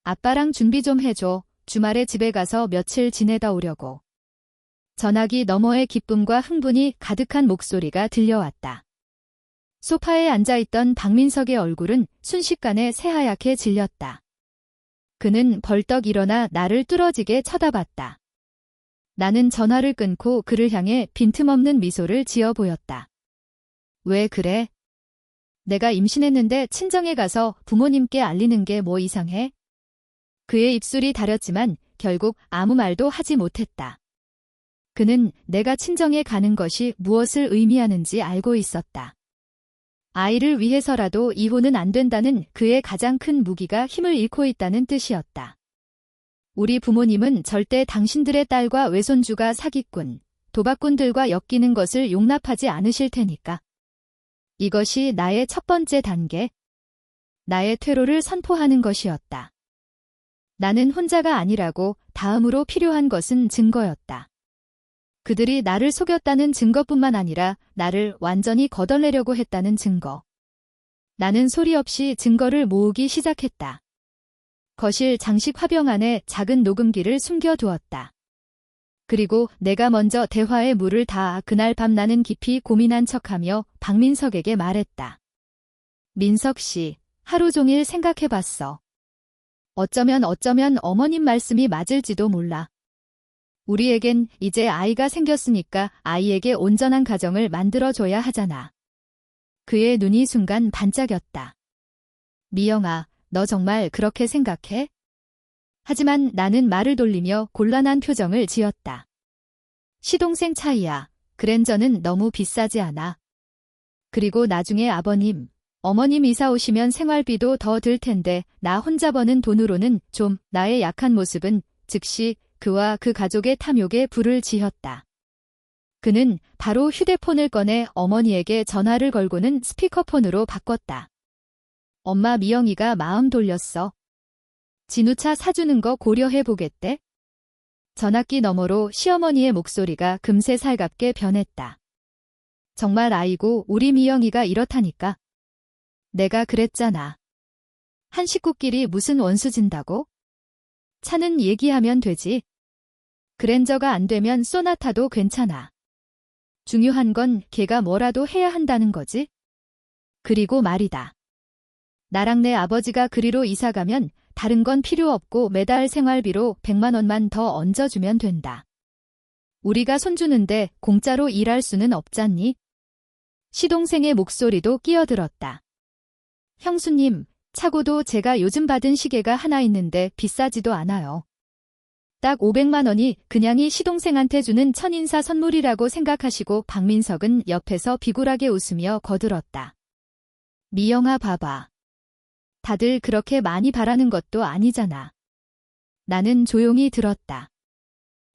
아빠랑 준비 좀 해줘. 주말에 집에 가서 며칠 지내다 오려고. 전화기 너머의 기쁨과 흥분이 가득한 목소리가 들려왔다. 소파에 앉아있던 박민석의 얼굴은 순식간에 새하얗게 질렸다. 그는 벌떡 일어나 나를 뚫어지게 쳐다봤다. 나는 전화를 끊고 그를 향해 빈틈없는 미소를 지어 보였다. 왜 그래? 내가 임신했는데 친정에 가서 부모님께 알리는 게 뭐 이상해? 그의 입술이 다렸지만 결국 아무 말도 하지 못했다. 그는 내가 친정에 가는 것이 무엇을 의미하는지 알고 있었다. 아이를 위해서라도 이혼은 안 된다는 그의 가장 큰 무기가 힘을 잃고 있다는 뜻이었다. 우리 부모님은 절대 당신들의 딸과 외손주가 사기꾼, 도박꾼들과 엮이는 것을 용납하지 않으실 테니까. 이것이 나의 첫 번째 단계, 나의 퇴로를 선포하는 것이었다. 나는 혼자가 아니라고 다음으로 필요한 것은 증거였다. 그들이 나를 속였다는 증거뿐만 아니라 나를 완전히 거덜내려고 했다는 증거. 나는 소리 없이 증거를 모으기 시작했다. 거실 장식 화병 안에 작은 녹음기를 숨겨두었다. 그리고 내가 먼저 대화에 물을 다 그날 밤 나는 깊이 고민한 척하며 박민석에게 말했다. 민석 씨, 하루 종일 생각해봤어. 어쩌면 어머님 말씀이 맞을지도 몰라. 우리에겐 이제 아이가 생겼으니까 아이에게 온전한 가정을 만들어줘야 하잖아. 그의 눈이 순간 반짝였다. 미영아, 너 정말 그렇게 생각해? 하지만 나는 말을 돌리며 곤란한 표정을 지었다. 시동생 차이야. 그랜저는 너무 비싸지 않아. 그리고 나중에 아버님, 어머님 이사 오시면 생활비도 더 들 텐데 나 혼자 버는 돈으로는 좀 나의 약한 모습은 즉시 그와 그 가족의 탐욕에 불을 지폈다. 그는 바로 휴대폰을 꺼내 어머니에게 전화를 걸고는 스피커폰으로 바꿨다. 엄마 미영이가 마음 돌렸어. 진우차 사주는 거 고려해보겠대? 전화기 너머로 시어머니의 목소리가 금세 살갑게 변했다. 정말 아이고 우리 미영이가 이렇다니까. 내가 그랬잖아. 한 식구끼리 무슨 원수 진다고? 차는 얘기하면 되지. 그랜저가 안 되면 소나타도 괜찮아. 중요한 건 걔가 뭐라도 해야 한다는 거지. 그리고 말이다. 나랑 내 아버지가 그리로 이사 가면 다른 건 필요 없고 매달 생활비로 100만 원만 더 얹어주면 된다. 우리가 손주는데 공짜로 일할 수는 없잖니? 시동생의 목소리도 끼어들었다. 형수님, 차고도 제가 요즘 받은 시계가 하나 있는데 비싸지도 않아요. 딱 500만 원이 그냥이 시동생한테 주는 천인사 선물이라고 생각하시고 박민석은 옆에서 비굴하게 웃으며 거들었다. 미영아 봐봐. 다들 그렇게 많이 바라는 것도 아니잖아. 나는 조용히 들었다.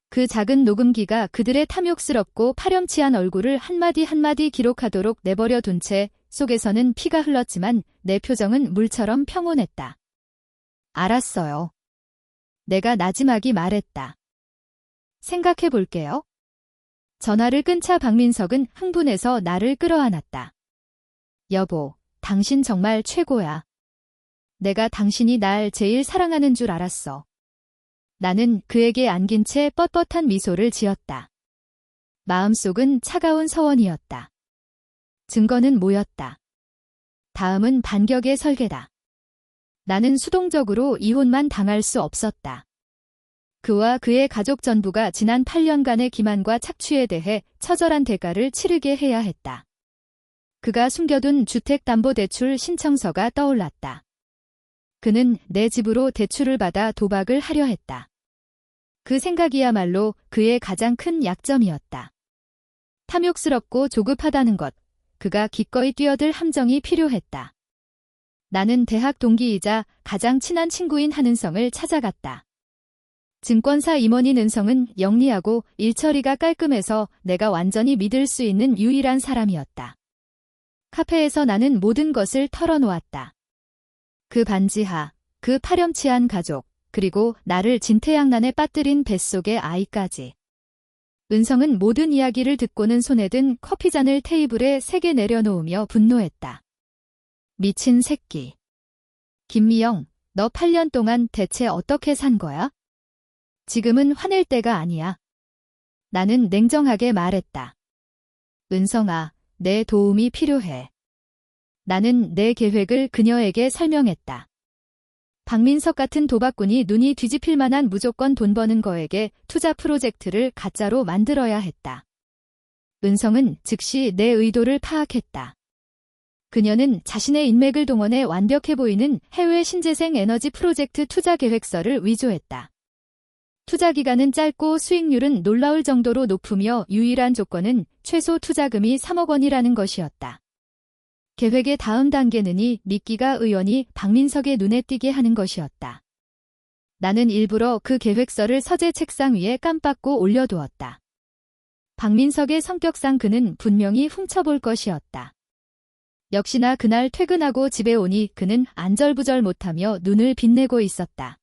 그 작은 녹음기가 그들의 탐욕스럽고 파렴치한 얼굴을 한마디 한마디 기록하도록 내버려 둔 채 속에서는 피가 흘렀지만 내 표정은 물처럼 평온했다. 알았어요. 내가 나지막이 말했다. 생각해 볼게요. 전화를 끊자 박민석은 흥분해서 나를 끌어안았다. 여보, 당신 정말 최고야. 내가 당신이 날 제일 사랑하는 줄 알았어. 나는 그에게 안긴 채 뻣뻣한 미소를 지었다. 마음속은 차가운 서원이었다. 증거는 뭐였다. 다음은 반격의 설계다. 나는 수동적으로 이혼만 당할 수 없었다. 그와 그의 가족 전부가 지난 8년간의 기만과 착취에 대해 처절한 대가를 치르게 해야 했다. 그가 숨겨둔 주택담보대출 신청서가 떠올랐다. 그는 내 집으로 대출을 받아 도박을 하려 했다. 그 생각이야말로 그의 가장 큰 약점이었다. 탐욕스럽고 조급하다는 것, 그가 기꺼이 뛰어들 함정이 필요했다. 나는 대학 동기이자 가장 친한 친구인 한은성을 찾아갔다. 증권사 임원인 은성은 영리하고 일처리가 깔끔해서 내가 완전히 믿을 수 있는 유일한 사람이었다. 카페에서 나는 모든 것을 털어놓았다. 그 반지하, 그 파렴치한 가족, 그리고 나를 진퇴양난에 빠뜨린 뱃속의 아이까지. 은성은 모든 이야기를 듣고는 손에 든 커피잔을 테이블에 3개 내려놓으며 분노했다. 미친 새끼. 김미영, 너 8년 동안 대체 어떻게 산 거야? 지금은 화낼 때가 아니야. 나는 냉정하게 말했다. 은성아, 내 도움이 필요해. 나는 내 계획을 그녀에게 설명했다. 박민석 같은 도박꾼이 눈이 뒤집힐 만한 무조건 돈 버는 거에게 투자 프로젝트를 가짜로 만들어야 했다. 은성은 즉시 내 의도를 파악했다. 그녀는 자신의 인맥을 동원해 완벽해 보이는 해외 신재생 에너지 프로젝트 투자 계획서를 위조했다. 투자 기간은 짧고 수익률은 놀라울 정도로 높으며 유일한 조건은 최소 투자금이 3억 원이라는 것이었다. 계획의 다음 단계는 미끼가 의원이 박민석의 눈에 띄게 하는 것이었다. 나는 일부러 그 계획서를 서재 책상 위에 깜빡고 올려두었다. 박민석의 성격상 그는 분명히 훔쳐볼 것이었다. 역시나 그날 퇴근하고 집에 오니 그는 안절부절 못하며 눈을 빛내고 있었다.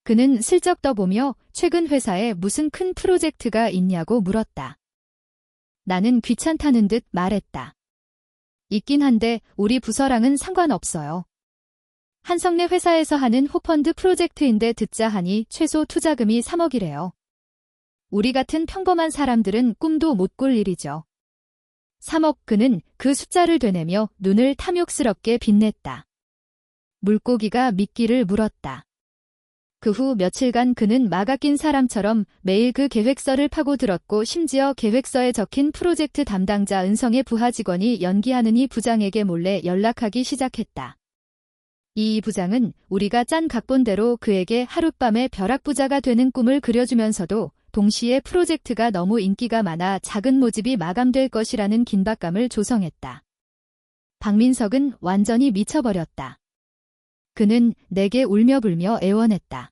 그는 슬쩍 떠보며 최근 회사에 무슨 큰 프로젝트가 있냐고 물었다. 나는 귀찮다는 듯 말했다. 있긴 한데 우리 부서랑은 상관없어요. 한성내 회사에서 하는 호펀드 프로젝트인데 듣자 하니 최소 투자금이 3억이래요. 우리 같은 평범한 사람들은 꿈도 못 꿀 일이죠. 3억. 그는 그 숫자를 되뇌며 눈을 탐욕스럽게 빛냈다. 물고기가 미끼를 물었다. 그 후 며칠간 그는 마가 낀 사람처럼 매일 그 계획서를 파고들었고 심지어 계획서에 적힌 프로젝트 담당자 은성의 부하 직원이 연기하는 이 부장에게 몰래 연락하기 시작했다. 이 부장은 우리가 짠 각본대로 그에게 하룻밤에 벼락부자가 되는 꿈을 그려주면서도 동시에 프로젝트가 너무 인기가 많아 작은 모집이 마감될 것이라는 긴박감을 조성했다. 박민석은 완전히 미쳐버렸다. 그는 내게 울며불며 애원했다.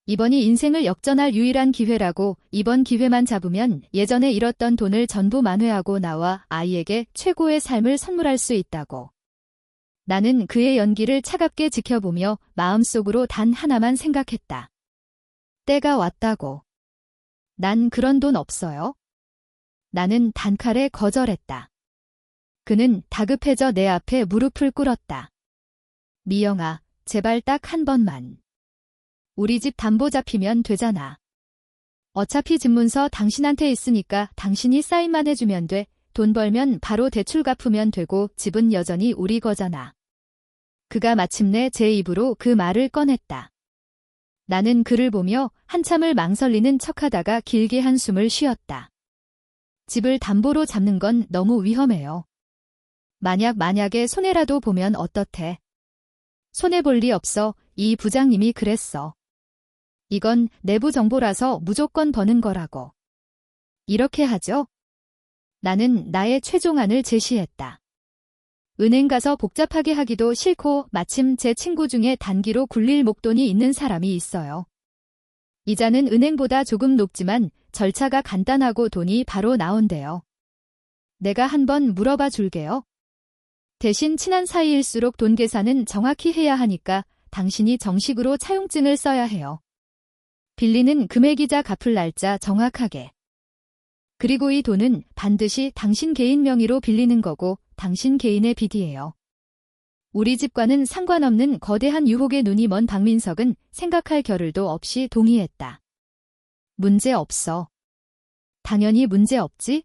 이번이 인생을 역전할 유일한 기회라고, 이번 기회만 잡으면 예전에 잃었던 돈을 전부 만회하고 나와 아이에게 최고의 삶을 선물할 수 있다고. 나는 그의 연기를 차갑게 지켜보며 마음속으로 단 하나만 생각했다. 때가 왔다고. 난 그런 돈 없어요. 나는 단칼에 거절했다. 그는 다급해져 내 앞에 무릎을 꿇었다. 미영아, 제발 딱 한 번만. 우리 집 담보 잡히면 되잖아. 어차피 집문서 당신한테 있으니까 당신이 사인만 해주면 돼. 돈 벌면 바로 대출 갚으면 되고 집은 여전히 우리 거잖아. 그가 마침내 제 입으로 그 말을 꺼냈다. 나는 그를 보며 한참을 망설이는 척하다가 길게 한숨을 쉬었다. 집을 담보로 잡는 건 너무 위험해요. 만약에 손해라도 보면 어떻대? 손해볼 리 없어. 이 부장님이 그랬어. 이건 내부 정보라서 무조건 버는 거라고. 이렇게 하죠? 나는 나의 최종안을 제시했다. 은행 가서 복잡하게 하기도 싫고 마침 제 친구 중에 단기로 굴릴 목돈이 있는 사람이 있어요. 이자는 은행보다 조금 높지만 절차가 간단하고 돈이 바로 나온대요. 내가 한번 물어봐 줄게요. 대신 친한 사이일수록 돈 계산은 정확히 해야 하니까 당신이 정식으로 차용증을 써야 해요. 빌리는 금액이자 갚을 날짜 정확하게. 그리고 이 돈은 반드시 당신 개인 명의로 빌리는 거고 당신 개인의 빚이에요. 우리 집과는 상관없는 거대한 유혹에 눈이 먼 박민석은 생각할 겨를도 없이 동의했다. 문제 없어. 당연히 문제 없지?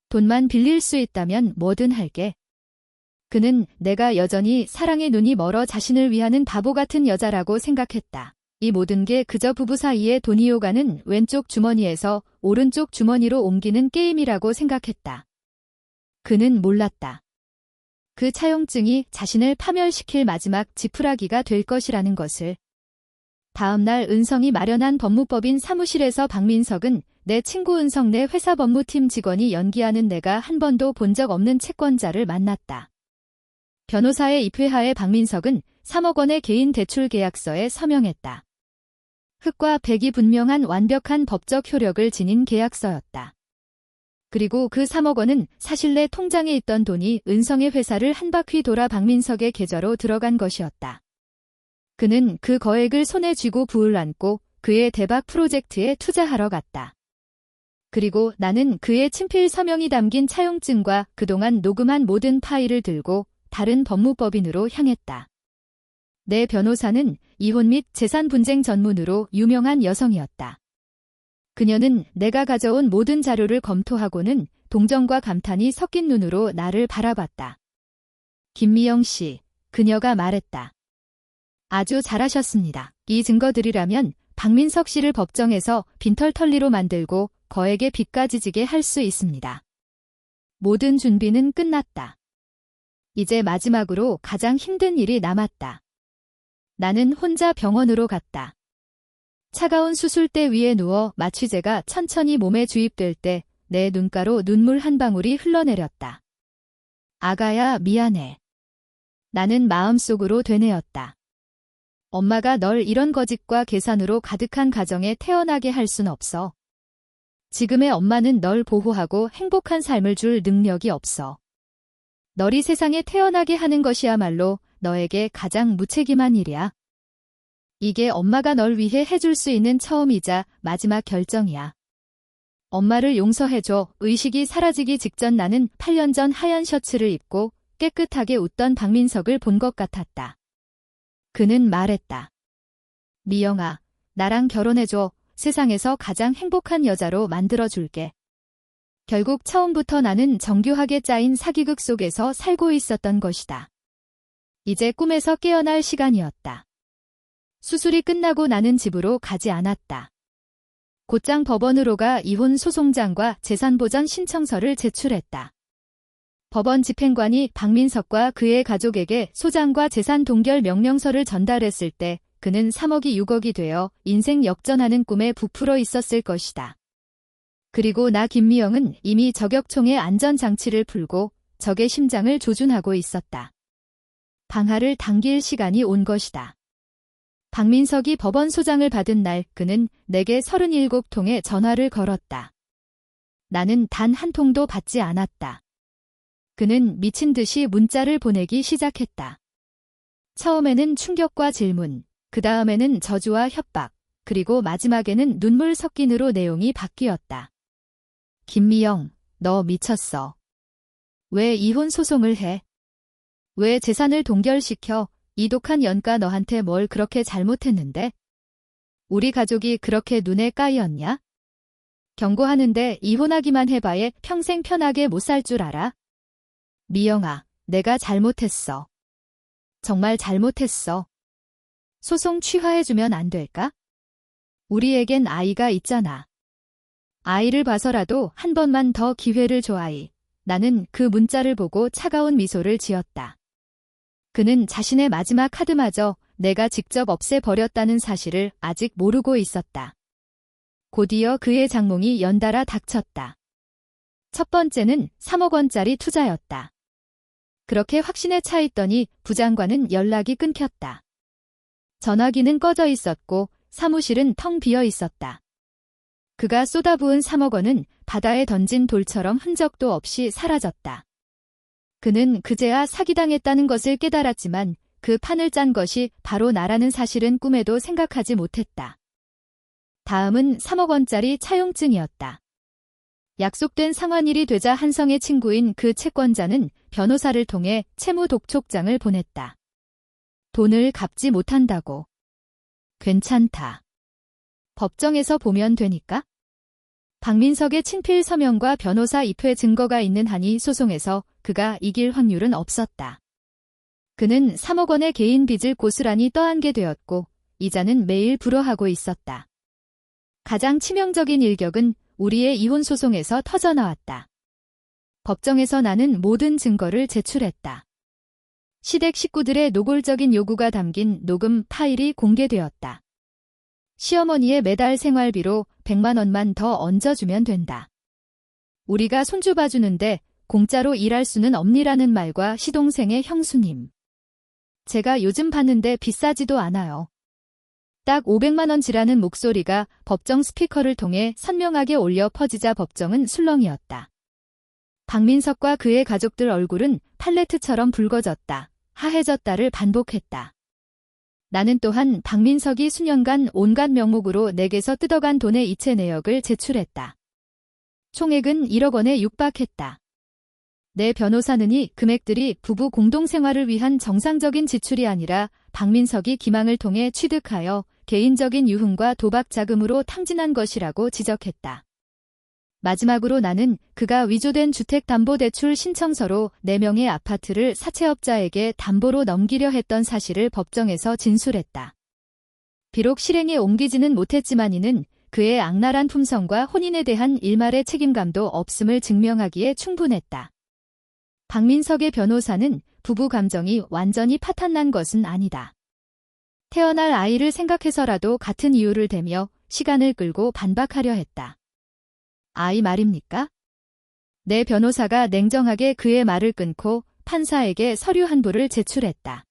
돈만 빌릴 수 있다면 뭐든 할게. 그는 내가 여전히 사랑의 눈이 멀어 자신을 위하는 바보 같은 여자라고 생각했다. 이 모든 게 그저 부부 사이에 돈이 오가는 왼쪽 주머니에서 오른쪽 주머니로 옮기는 게임이라고 생각했다. 그는 몰랐다. 그 차용증이 자신을 파멸시킬 마지막 지푸라기가 될 것이라는 것을. 다음 날 은성이 마련한 법무법인 사무실에서 박민석은 내 친구 은성네 회사 법무팀 직원이 연기하는 내가 한 번도 본 적 없는 채권자를 만났다. 변호사의 입회하에 박민석은 3억 원의 개인 대출 계약서에 서명했다. 흑과 백이 분명한 완벽한 법적 효력을 지닌 계약서였다. 그리고 그 3억 원은 사실 내 통장에 있던 돈이 은성의 회사를 한 바퀴 돌아 박민석의 계좌로 들어간 것이었다. 그는 그 거액을 손에 쥐고 부을 안고 그의 대박 프로젝트에 투자하러 갔다. 그리고 나는 그의 친필 서명이 담긴 차용증과 그동안 녹음한 모든 파일을 들고 다른 법무법인으로 향했다. 내 변호사는 이혼 및 재산 분쟁 전문으로 유명한 여성이었다. 그녀는 내가 가져온 모든 자료를 검토하고는 동정과 감탄이 섞인 눈으로 나를 바라봤다. 김미영 씨, 그녀가 말했다. 아주 잘하셨습니다. 이 증거들이라면 박민석 씨를 법정에서 빈털털리로 만들고 거액의 빚까지 지게 할 수 있습니다. 모든 준비는 끝났다. 이제 마지막으로 가장 힘든 일이 남았다. 나는 혼자 병원으로 갔다. 차가운 수술대 위에 누워 마취제가 천천히 몸에 주입될 때 내 눈가로 눈물 한 방울이 흘러내렸다. 아가야, 미안해. 나는 마음속으로 되뇌었다. 엄마가 널 이런 거짓과 계산으로 가득한 가정에 태어나게 할 순 없어. 지금의 엄마는 널 보호하고 행복한 삶을 줄 능력이 없어. 널이 세상에 태어나게 하는 것이야말로 너에게 가장 무책임한 일이야. 이게 엄마가 널 위해 해줄 수 있는 처음이자 마지막 결정이야. 엄마를 용서해줘. 의식이 사라지기 직전 나는 8년 전 하얀 셔츠를 입고 깨끗하게 웃던 박민석을 본 것 같았다. 그는 말했다. 미영아, 나랑 결혼해줘. 세상에서 가장 행복한 여자로 만들어줄게. 결국 처음부터 나는 정교하게 짜인 사기극 속에서 살고 있었던 것이다. 이제 꿈에서 깨어날 시간이었다. 수술이 끝나고 나는 집으로 가지 않았다. 곧장 법원으로 가 이혼 소송장과 재산보전 신청서를 제출했다. 법원 집행관이 박민석과 그의 가족에게 소장과 재산 동결 명령서를 전달했을 때 그는 3억이 6억이 되어 인생 역전하는 꿈에 부풀어 있었을 것이다. 그리고 나 김미영은 이미 저격총의 안전장치를 풀고 적의 심장을 조준하고 있었다. 방아를 당길 시간이 온 것이다. 박민석이 법원 소장을 받은 날 그는 내게 37통의 전화를 걸었다. 나는 단 한 통도 받지 않았다. 그는 미친 듯이 문자를 보내기 시작했다. 처음에는 충격과 질문, 그 다음에는 저주와 협박, 그리고 마지막에는 눈물 섞인으로 내용이 바뀌었다. 김미영, 너 미쳤어. 왜 이혼 소송을 해? 왜 재산을 동결시켜? 이 독한 연가 너한테 뭘 그렇게 잘못했는데? 우리 가족이 그렇게 눈에 까이었냐? 경고하는데 이혼하기만 해봐야 평생 편하게 못 살 줄 알아? 미영아, 내가 잘못했어. 정말 잘못했어. 소송 취하해주면 안 될까? 우리에겐 아이가 있잖아. 아이를 봐서라도 한 번만 더 기회를 줘 아이. 나는 그 문자를 보고 차가운 미소를 지었다. 그는 자신의 마지막 카드마저 내가 직접 없애버렸다는 사실을 아직 모르고 있었다. 곧이어 그의 장몽이 연달아 닥쳤다. 첫 번째는 3억 원짜리 투자였다. 그렇게 확신에 차 있더니 부장과는 연락이 끊겼다. 전화기는 꺼져 있었고 사무실은 텅 비어 있었다. 그가 쏟아부은 3억 원은 바다에 던진 돌처럼 흔적도 없이 사라졌다. 그는 그제야 사기당했다는 것을 깨달았지만 그 판을 짠 것이 바로 나라는 사실은 꿈에도 생각하지 못했다. 다음은 3억 원짜리 차용증이었다. 약속된 상환일이 되자 한성의 친구인 그 채권자는 변호사를 통해 채무 독촉장을 보냈다. 돈을 갚지 못한다고. 괜찮다. 법정에서 보면 되니까? 박민석의 친필 서명과 변호사 입회 증거가 있는 한이 소송에서 그가 이길 확률은 없었다. 그는 3억 원의 개인 빚을 고스란히 떠안게 되었고 이자는 매일 불어하고 있었다. 가장 치명적인 일격은 우리의 이혼 소송에서 터져나왔다. 법정에서 나는 모든 증거를 제출했다. 시댁 식구들의 노골적인 요구가 담긴 녹음 파일이 공개되었다. 시어머니의 매달 생활비로 100만 원만 더 얹어주면 된다. 우리가 손주 봐주는데 공짜로 일할 수는 없니라는 말과 시동생의 형수님. 제가 요즘 봤는데 비싸지도 않아요. 딱 500만 원지라는 목소리가 법정 스피커를 통해 선명하게 울려 퍼지자 법정은 술렁이었다. 박민석과 그의 가족들 얼굴은 팔레트처럼 붉어졌다. 하해졌다를 반복했다. 나는 또한 박민석이 수년간 온갖 명목으로 내게서 뜯어간 돈의 이체 내역을 제출했다. 총액은 1억 원에 육박했다. 내 변호사는 이 금액들이 부부 공동생활을 위한 정상적인 지출이 아니라 박민석이 기망을 통해 취득하여 개인적인 유흥과 도박 자금으로 탕진한 것이라고 지적했다. 마지막으로 나는 그가 위조된 주택담보대출 신청서로 4명의 아파트를 사채업자에게 담보로 넘기려 했던 사실을 법정에서 진술했다. 비록 실행에 옮기지는 못했지만 이는 그의 악랄한 품성과 혼인에 대한 일말의 책임감도 없음을 증명하기에 충분했다. 박민석의 변호사는 부부 감정이 완전히 파탄난 것은 아니다. 태어날 아이를 생각해서라도 같은 이유를 대며 시간을 끌고 반박하려 했다. 아이 말입니까? 내 변호사가 냉정하게 그의 말을 끊고 판사에게 서류 한 부를 제출했다.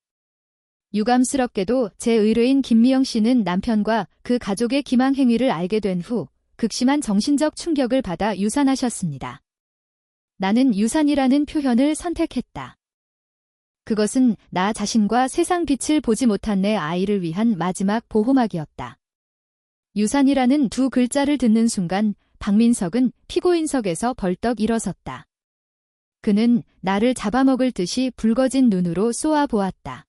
유감스럽게도 제 의뢰인 김미영 씨는 남편과 그 가족의 기망 행위를 알게 된 후 극심한 정신적 충격을 받아 유산하셨습니다. 나는 유산이라는 표현을 선택했다. 그것은 나 자신과 세상 빛을 보지 못한 내 아이를 위한 마지막 보호막이었다. 유산이라는 두 글자를 듣는 순간 박민석은 피고인석에서 벌떡 일어섰다. 그는 나를 잡아먹을 듯이 붉어진 눈으로 쏘아보았다.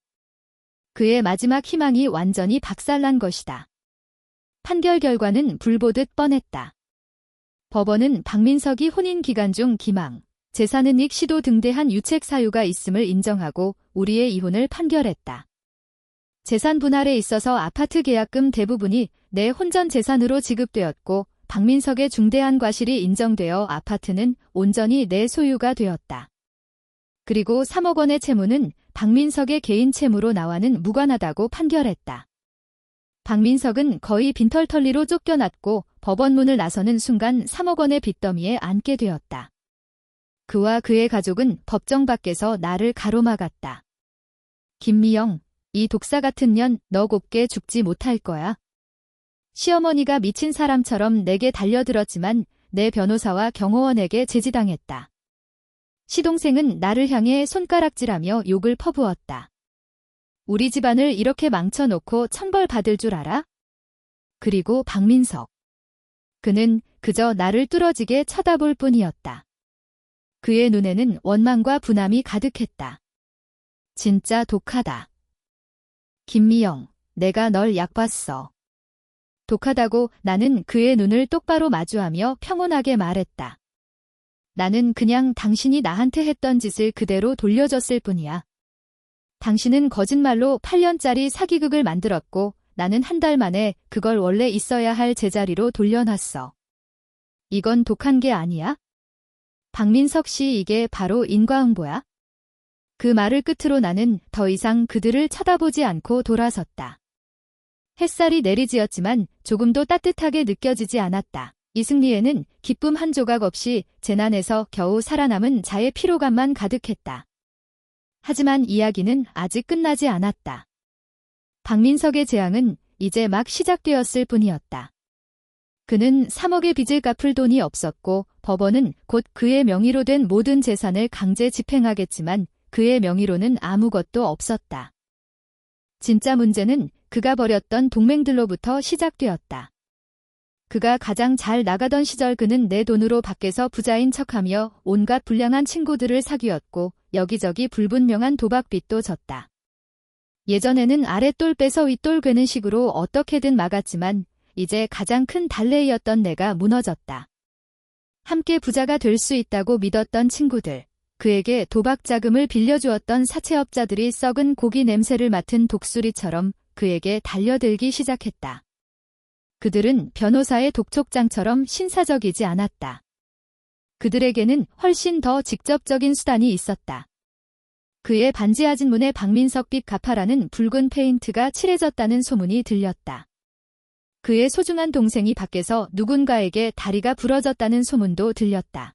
그의 마지막 희망이 완전히 박살난 것이다. 판결 결과는 불보듯 뻔했다. 법원은 박민석이 혼인 기간 중 기망, 재산은 이익 시도 등대한 유책 사유가 있음을 인정하고 우리의 이혼을 판결했다. 재산 분할에 있어서 아파트 계약금 대부분이 내 혼전 재산으로 지급되었고 박민석의 중대한 과실이 인정되어 아파트는 온전히 내 소유가 되었다. 그리고 3억 원의 채무는 박민석의 개인 채무로 나와는 무관하다고 판결했다. 박민석은 거의 빈털털리로 쫓겨났고 법원 문을 나서는 순간 3억 원의 빚더미에 앉게 되었다. 그와 그의 가족은 법정 밖에서 나를 가로막았다. 김미영, 이 독사 같은 년, 너 곱게 죽지 못할 거야. 시어머니가 미친 사람처럼 내게 달려들었지만 내 변호사와 경호원에게 제지당했다. 시동생은 나를 향해 손가락질하며 욕을 퍼부었다. 우리 집안을 이렇게 망쳐놓고 천벌받을 줄 알아? 그리고 박민석. 그는 그저 나를 뚫어지게 쳐다볼 뿐이었다. 그의 눈에는 원망과 분함이 가득했다. 진짜 독하다. 김미영, 내가 널 약 봤어. 독하다고 나는 그의 눈을 똑바로 마주하며 평온하게 말했다. 나는 그냥 당신이 나한테 했던 짓을 그대로 돌려줬을 뿐이야. 당신은 거짓말로 8년짜리 사기극을 만들었고 나는 한 달 만에 그걸 원래 있어야 할 제자리로 돌려놨어. 이건 독한 게 아니야? 박민석 씨, 이게 바로 인과응보야? 그 말을 끝으로 나는 더 이상 그들을 쳐다보지 않고 돌아섰다. 햇살이 내리지었지만 조금도 따뜻하게 느껴지지 않았다. 이승리에는 기쁨 한 조각 없이 재난에서 겨우 살아남은 자의 피로감만 가득했다. 하지만 이야기는 아직 끝나지 않았다. 박민석의 재앙은 이제 막 시작되었을 뿐이었다. 그는 3억의 빚을 갚을 돈이 없었고 법원은 곧 그의 명의로 된 모든 재산을 강제 집행하겠지만 그의 명의로는 아무것도 없었다. 진짜 문제는 그가 버렸던 동맹들로부터 시작되었다. 그가 가장 잘 나가던 시절 그는 내 돈으로 밖에서 부자인 척하며 온갖 불량한 친구들을 사귀었고 여기저기 불분명한 도박빚도 졌다. 예전에는 아랫돌 빼서 윗돌 괴는 식으로 어떻게든 막았지만 이제 가장 큰 달래이였던 내가 무너졌다. 함께 부자가 될 수 있다고 믿었던 친구들, 그에게 도박 자금을 빌려주었던 사채업자들이 썩은 고기 냄새를 맡은 독수리처럼 그에게 달려들기 시작했다. 그들은 변호사의 독촉장처럼 신사적이지 않았다. 그들에게는 훨씬 더 직접적인 수단이 있었다. 그의 반지 아진문에 박민석빛 가파라는 붉은 페인트가 칠해졌다는 소문이 들렸다. 그의 소중한 동생이 밖에서 누군가에게 다리가 부러졌다는 소문도 들렸다.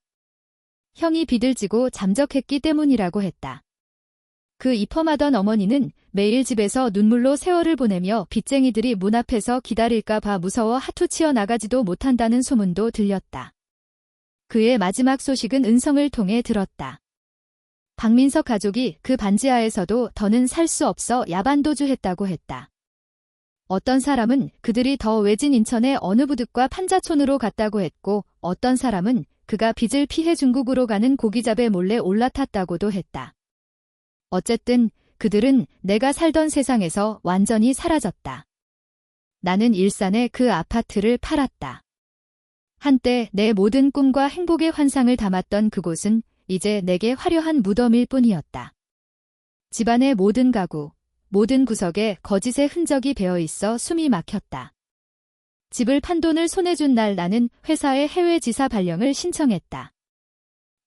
형이 비들지고 잠적했기 때문이라고 했다. 그 입험하던 어머니는 매일 집에서 눈물로 세월을 보내며 빚쟁이들이 문 앞에서 기다릴까 봐 무서워 하투치어 나가지도 못한다는 소문도 들렸다. 그의 마지막 소식은 은성을 통해 들었다. 박민석 가족이 그 반지하에서도 더는 살 수 없어 야반도주했다고 했다. 어떤 사람은 그들이 더 외진 인천의 어느 부둣과 판자촌으로 갔다고 했고, 어떤 사람은 그가 빚을 피해 중국으로 가는 고기잡에 몰래 올라탔다고도 했다. 어쨌든 그들은 내가 살던 세상에서 완전히 사라졌다. 나는 일산에 그 아파트를 팔았다. 한때 내 모든 꿈과 행복의 환상을 담았던 그곳은 이제 내게 화려한 무덤일 뿐이었다. 집안의 모든 가구, 모든 구석에 거짓의 흔적이 배어 있어 숨이 막혔다. 집을 판 돈을 손에 준 날 나는 회사에 해외 지사 발령을 신청했다.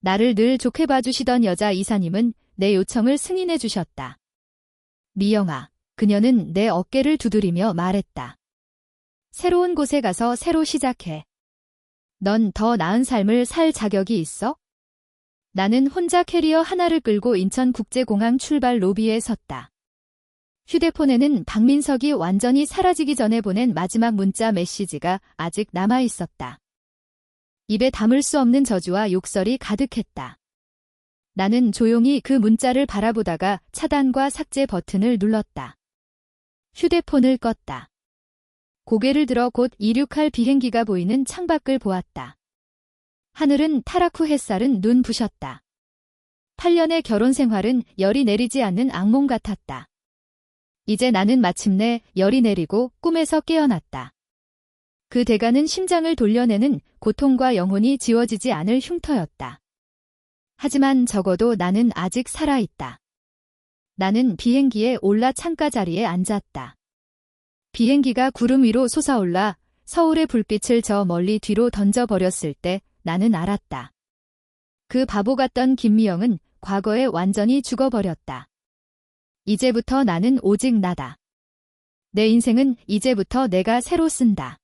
나를 늘 좋게 봐주시던 여자 이사님은 내 요청을 승인해 주셨다. 미영아, 그녀는 내 어깨를 두드리며 말했다. 새로운 곳에 가서 새로 시작해. 넌 더 나은 삶을 살 자격이 있어? 나는 혼자 캐리어 하나를 끌고 인천국제공항 출발 로비에 섰다. 휴대폰에는 박민석이 완전히 사라지기 전에 보낸 마지막 문자 메시지가 아직 남아 있었다. 입에 담을 수 없는 저주와 욕설이 가득했다. 나는 조용히 그 문자를 바라보다가 차단과 삭제 버튼을 눌렀다. 휴대폰을 껐다. 고개를 들어 곧 이륙할 비행기가 보이는 창밖을 보았다. 하늘은 타락 후 햇살은 눈 부셨다. 8년의 결혼 생활은 열이 내리지 않는 악몽 같았다. 이제 나는 마침내 열이 내리고 꿈에서 깨어났다. 그 대가는 심장을 돌려내는 고통과 영혼이 지워지지 않을 흉터였다. 하지만 적어도 나는 아직 살아있다. 나는 비행기에 올라 창가 자리에 앉았다. 비행기가 구름 위로 솟아올라 서울의 불빛을 저 멀리 뒤로 던져버렸을 때 나는 알았다. 그 바보 같던 김미영은 과거에 완전히 죽어버렸다. 이제부터 나는 오직 나다. 내 인생은 이제부터 내가 새로 쓴다.